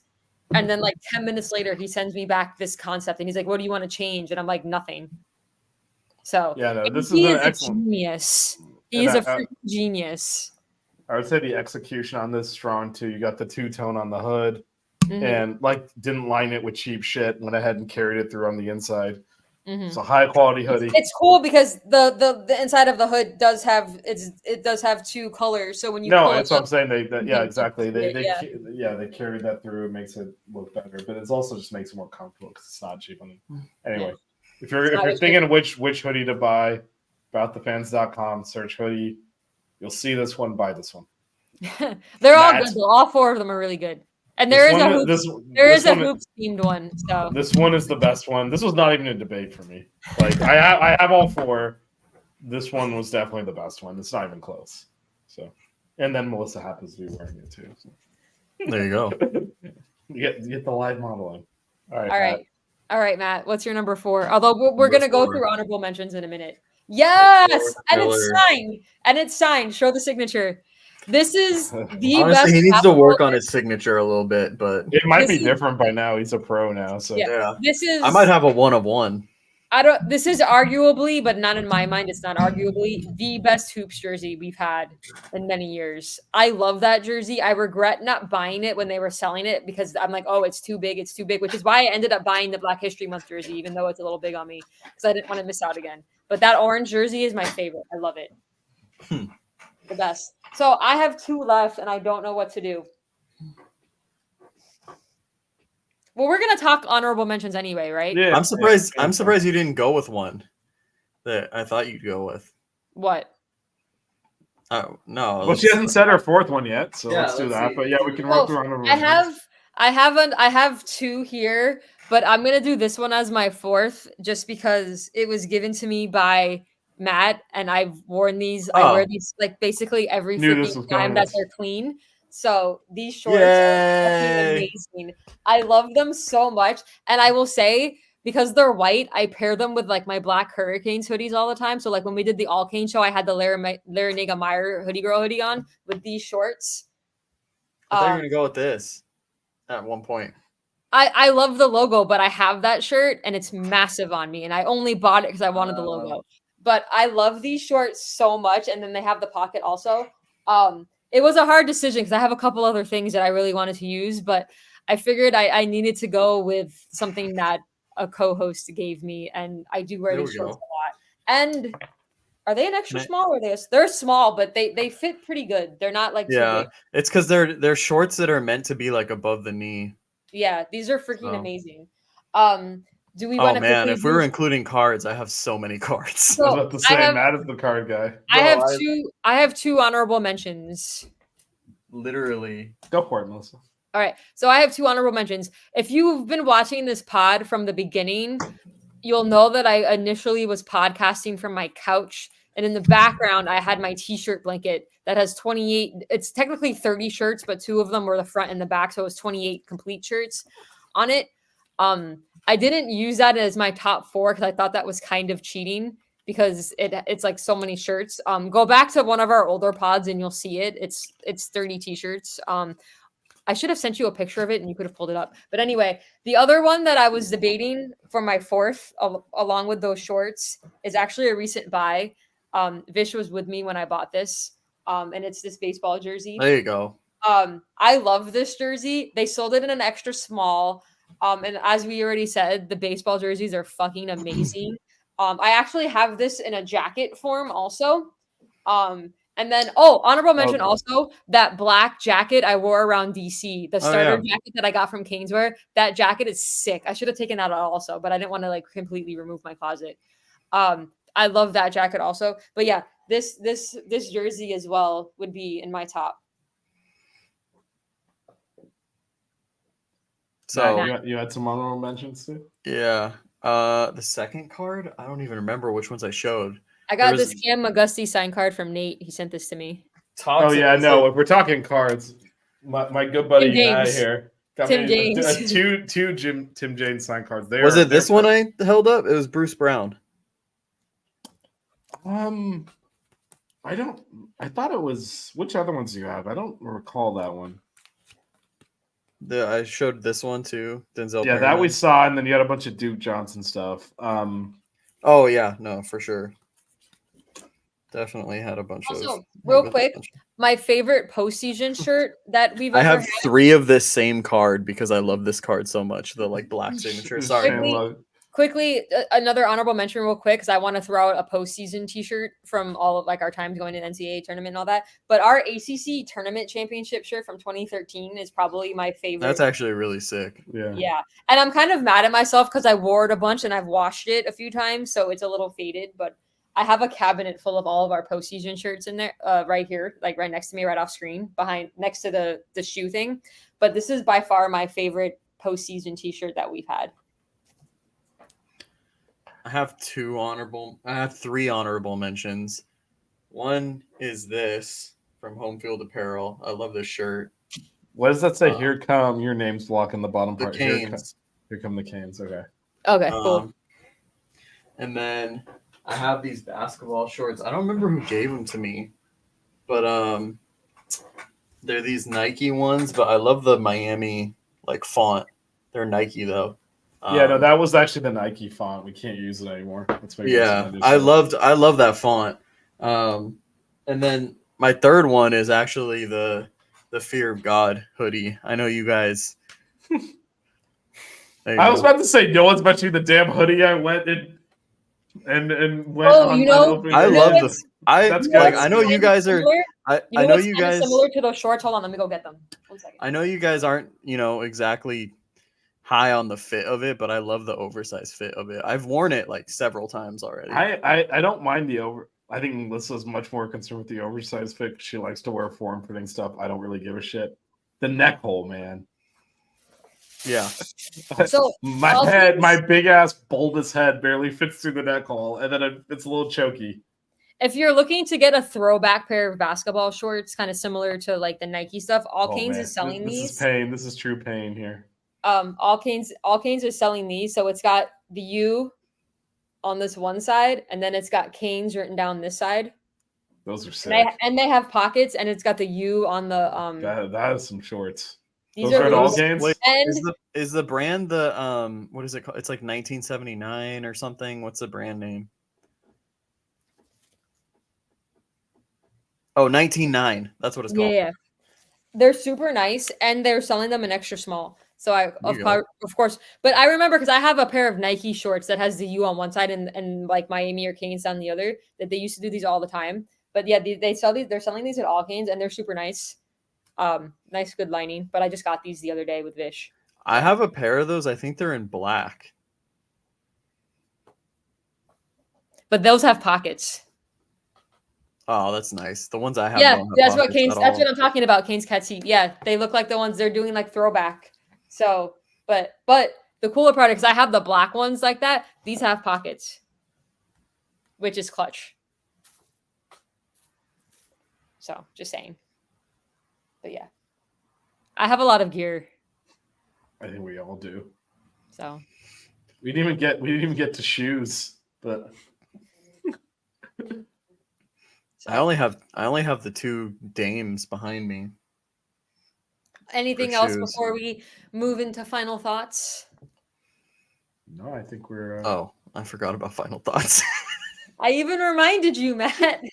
Speaker 4: And then, like, 10 minutes later, he sends me back this concept, and he's like, "What do you want to change?" And I'm like, "Nothing." So
Speaker 5: yeah, no, this
Speaker 4: he
Speaker 5: is
Speaker 4: is
Speaker 5: an excellent
Speaker 4: genius. He's a freaking genius.
Speaker 5: I would say the execution on this is strong too. You got the 2-tone on the hood, and like didn't line it with cheap shit. Went ahead and carried it through on the inside. It's a high quality hoodie.
Speaker 4: It's cool because the inside of the hood does have 2 colors. So when you
Speaker 5: that's what I'm saying. Exactly. They
Speaker 4: Yeah.
Speaker 5: carried that through. It makes it look better, but it's also just makes it more comfortable because it's not cheap. Anyway, if you're thinking which hoodie to buy, AboutTheFans.com, search hoodie. You'll see this one. Buy this one.
Speaker 4: They're all good. Though. All 4 of them are really good. And there is a hoops themed one. So
Speaker 5: this one is the best one. This was not even a debate for me. Like I have all 4. This one was definitely the best one. It's not even close. So, and then Melissa happens to be wearing it too. So.
Speaker 3: There you go.
Speaker 5: you get the live modeling.
Speaker 4: All right, Matt. What's your number 4? Although we're gonna go through honorable mentions in a minute. Yes, and it's signed. Show the signature. This is the
Speaker 3: Honestly,
Speaker 4: best.
Speaker 3: He needs to work on his signature a little bit, but
Speaker 5: it might be different by now. He's a pro now, so
Speaker 3: yeah.
Speaker 4: This is.
Speaker 3: I might have a 1 of 1.
Speaker 4: This is arguably, but not in my mind. It's not arguably the best hoops jersey we've had in many years. I love that jersey. I regret not buying it when they were selling it because I'm like, oh, it's too big, which is why I ended up buying the Black History Month jersey, even though it's a little big on me because I didn't want to miss out again. But that orange jersey is my favorite. I love it. The best. So I have 2 left, and I don't know what to do. Well, we're gonna talk honorable mentions anyway, right?
Speaker 5: Yeah.
Speaker 3: I'm surprised you didn't go with one that I thought you'd go with.
Speaker 4: What?
Speaker 3: Oh no.
Speaker 5: Well, she hasn't said her 4th one yet, so let's do
Speaker 1: let's
Speaker 5: that.
Speaker 1: see.
Speaker 5: But yeah, we can run through honorable
Speaker 4: I have 2 here, but I'm gonna do this one as my 4th just because it was given to me by Matt, and I've worn these. I wear these like basically every freaking time that they're clean. So these shorts are fucking amazing. I love them so much, and I will say because they're white, I pair them with like my black Hurricanes hoodies all the time. So like when we did the All Cane show, I had the Larinaga Meyer hoodie girl hoodie on with these shorts.
Speaker 3: I thought you were gonna go with this at one point.
Speaker 4: I love the logo, but I have that shirt and it's massive on me, and I only bought it because I wanted the logo. But I love these shorts so much, and then they have the pocket also. It was a hard decision because I have a couple other things that I really wanted to use, but I figured I needed to go with something that a co-host gave me, and I do wear these shorts a lot. And are they an extra small or they're small, but they fit pretty good. They're not like too big.
Speaker 3: It's because they're shorts that are meant to be like above the knee.
Speaker 4: Yeah, these are freaking amazing. Do we
Speaker 3: Oh
Speaker 4: want to
Speaker 3: man, if we were including cards, I have so many cards.
Speaker 4: So
Speaker 5: I was about to say, Matt is the card guy.
Speaker 4: I have two honorable mentions.
Speaker 3: Literally.
Speaker 5: Go for it, Melissa.
Speaker 4: All right. So I have two honorable mentions. If you've been watching this pod from the beginning, you'll know that I initially was podcasting from my couch. And in the background, I had my t-shirt blanket that has 28. It's technically 30 shirts, but two of them were the front and the back. So it was 28 complete shirts on it. I didn't use that as my top 4 because I thought that was kind of cheating because it's like so many shirts. Go back to one of our older pods and you'll see it. It's 30 t-shirts. I should have sent you a picture of it and you could have pulled it up. But anyway, the other one that I was debating for my 4th, along with those shorts, is actually a recent buy. Vish was with me when I bought this, and it's this baseball jersey.
Speaker 3: There you go.
Speaker 4: I love this jersey. They sold it in an extra small. And as we already said, the baseball jerseys are fucking amazing. I actually have this in a jacket form also. And then, honorable mention also, that black jacket I wore around DC, the starter jacket that I got from Caneswear. That jacket is sick. I should have taken that out also, but I didn't want to like completely remove my closet. I love that jacket also. But yeah, this jersey as well would be in my top.
Speaker 5: So you had some honorable mentions too?
Speaker 3: Yeah. The second card, I don't even remember which ones I showed.
Speaker 4: I got this Cam McGusty signed card from Nate. He sent this to me.
Speaker 5: No. If we're talking cards, my good buddy Matt here got
Speaker 4: Tim
Speaker 5: me
Speaker 4: James.
Speaker 5: two Tim James signed cards.
Speaker 3: Was it this one I held up? It was Bruce Brown.
Speaker 5: I thought it was. Which other ones do you have? I don't recall that one.
Speaker 3: I showed this one too. Denzel.
Speaker 5: Yeah, that we saw, and then you had a bunch of Duke Johnson stuff.
Speaker 3: Oh yeah, no, for sure. Definitely had a bunch
Speaker 4: also,
Speaker 3: of.
Speaker 4: Real quick, my favorite postseason shirt that we've.
Speaker 3: I have 3 of this same card because I love this card so much. The like black signature. Sorry.
Speaker 4: Quickly, another honorable mention real quick because I want to throw out a postseason t-shirt from all of like our times going to NCAA tournament and all that. But our ACC tournament championship shirt from 2013 is probably my favorite.
Speaker 3: That's actually really sick.
Speaker 4: Yeah. And I'm kind of mad at myself because I wore it a bunch and I've washed it a few times. So it's a little faded, but I have a cabinet full of all of our postseason shirts in there right here, like right next to me, right off screen next to the shoe thing. But this is by far my favorite postseason t-shirt that we've had.
Speaker 3: I have 3 honorable mentions. One is this from Home Field Apparel. I love this shirt.
Speaker 5: What does that say? Here come your name's block in the bottom part.
Speaker 3: The Canes.
Speaker 5: Here come the Canes. Okay.
Speaker 4: Okay, cool.
Speaker 3: And then I have these basketball shorts. I don't remember who gave them to me, but they're these Nike ones. But I love the Miami like font. They're Nike though.
Speaker 5: Yeah, no, that was actually the Nike font. We can't use it anymore.
Speaker 3: I love that font. And then my third one is actually the Fear of God hoodie. I know you guys.
Speaker 5: I was about to say no one's mentioning the damn hoodie. I went and went.
Speaker 3: I love the. I know you guys are. I know you guys
Speaker 4: similar to those shorts. Hold on, let me go get them. 1 second.
Speaker 3: I know you guys aren't exactly high on the fit of it, but I love the oversized fit of it. I've worn it like several times already.
Speaker 5: I don't mind the over. I think Melissa's much more concerned with the oversized fit. She likes to wear form-fitting stuff. I don't really give a shit. The neck hole, man.
Speaker 3: Yeah.
Speaker 4: So
Speaker 5: my big ass bulbous head barely fits through the neck hole, and then it's a little choky.
Speaker 4: If you're looking to get a throwback pair of basketball shorts, kind of similar to like the Nike stuff, All Canes is selling these.
Speaker 5: This is pain. This is true pain here.
Speaker 4: All Canes is selling these. So it's got the U on this one side, and then it's got Canes written down this side.
Speaker 5: Those are sick.
Speaker 4: And they have pockets, and it's got the U on the
Speaker 5: That is some shorts.
Speaker 4: These
Speaker 5: Those
Speaker 4: are
Speaker 5: are
Speaker 4: really
Speaker 5: all games.
Speaker 3: Wait,
Speaker 4: and
Speaker 3: is the brand the what is it called? It's like 1979 or something. What's the brand name? Oh, 19.9. That's what it's called.
Speaker 4: yeah, they're super nice, and they're selling them in extra small. So of course, but I remember because I have a pair of Nike shorts that has the U on one side and like Miami or Canes on the other. That they used to do these all the time. But yeah, they sell these. They're selling these at all Canes, and they're super nice. Nice, good lining. But I just got these the other day with Vish.
Speaker 3: I have a pair of those. I think they're in black.
Speaker 4: But those have pockets.
Speaker 3: Oh, that's nice. The ones I have.
Speaker 4: Yeah,
Speaker 3: don't have
Speaker 4: that's what
Speaker 3: pockets
Speaker 4: Canes.
Speaker 3: at
Speaker 4: That's
Speaker 3: all.
Speaker 4: what I'm talking about. Canes Cat seat. Yeah, they look like the ones they're doing like throwback. So, but the cooler part is I have the black ones like that. These have pockets, which is clutch. So, just saying. But yeah, I have a lot of gear.
Speaker 5: I think we all do.
Speaker 4: So
Speaker 5: We didn't even get to shoes, but
Speaker 3: I only have the two dames behind me.
Speaker 4: anything
Speaker 3: For
Speaker 4: else
Speaker 3: shoes.
Speaker 4: before we move into final thoughts?
Speaker 5: no, I think we're.
Speaker 3: Oh, I forgot about final thoughts.
Speaker 4: I even reminded you, Matt.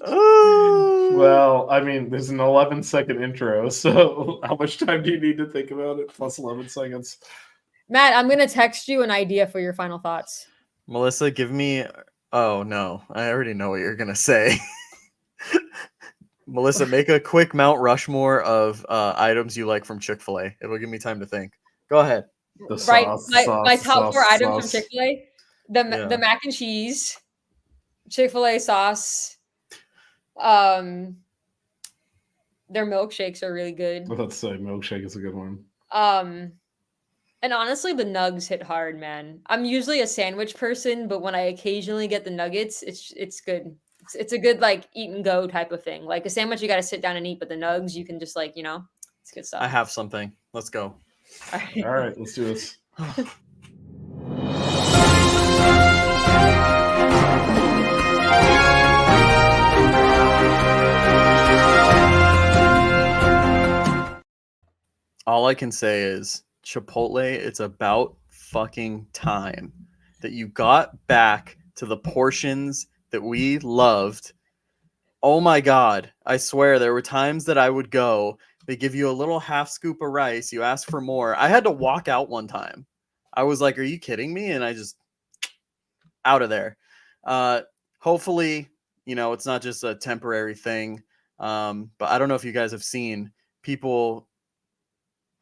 Speaker 5: Well, I mean, there's an 11-second intro, so how much time do you need to think about it? Plus 11 seconds.
Speaker 4: Matt, I'm gonna text you an idea for your final thoughts.
Speaker 3: Melissa, give me. Oh no, I already know what you're gonna say. Melissa, make a quick Mount Rushmore of items you like from Chick-fil-A. It will give me time to think. Go ahead.
Speaker 5: The
Speaker 4: Right,
Speaker 5: sauce,
Speaker 4: my top four items from
Speaker 5: sauce.
Speaker 4: Chick-fil-A:
Speaker 3: Yeah.
Speaker 4: the mac and cheese, Chick-fil-A sauce. Their milkshakes are really good.
Speaker 5: Let's say milkshake is a good one.
Speaker 4: And honestly, the nugs hit hard, man. I'm usually a sandwich person, but when I occasionally get the nuggets, it's good. It's a good like eat and go type of thing. Like a sandwich, you got to sit down and eat, but the nugs, you can just like it's good stuff.
Speaker 3: I have something. Let's go.
Speaker 4: All right.
Speaker 5: All right, let's do this.
Speaker 3: All I can say is Chipotle, it's about fucking time that you got back to the portions that we loved. Oh my God. I swear there were times that I would go, they give you a little half scoop of rice, you ask for more. I had to walk out one time. I was like, are you kidding me? And I just out of there. Hopefully, it's not just a temporary thing. But I don't know if you guys have seen people.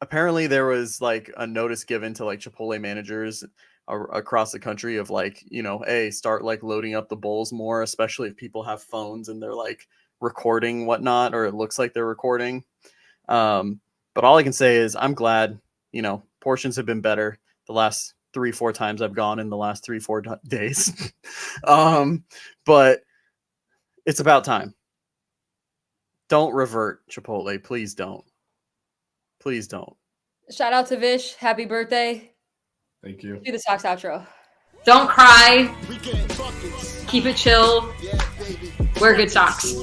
Speaker 3: Apparently there was like a notice given to like Chipotle managers across the country of like, hey, start like loading up the bowls more, especially if people have phones and they're like recording whatnot, or it looks like they're recording. But all I can say is I'm glad, portions have been better the last 3-4 times I've gone in the last 3-4 days. But it's about time. Don't revert, Chipotle. Please don't. Please don't.
Speaker 4: Shout out to Vish. Happy birthday.
Speaker 5: Thank you.
Speaker 4: Do the socks outro. Don't cry. Keep it chill. Wear good socks.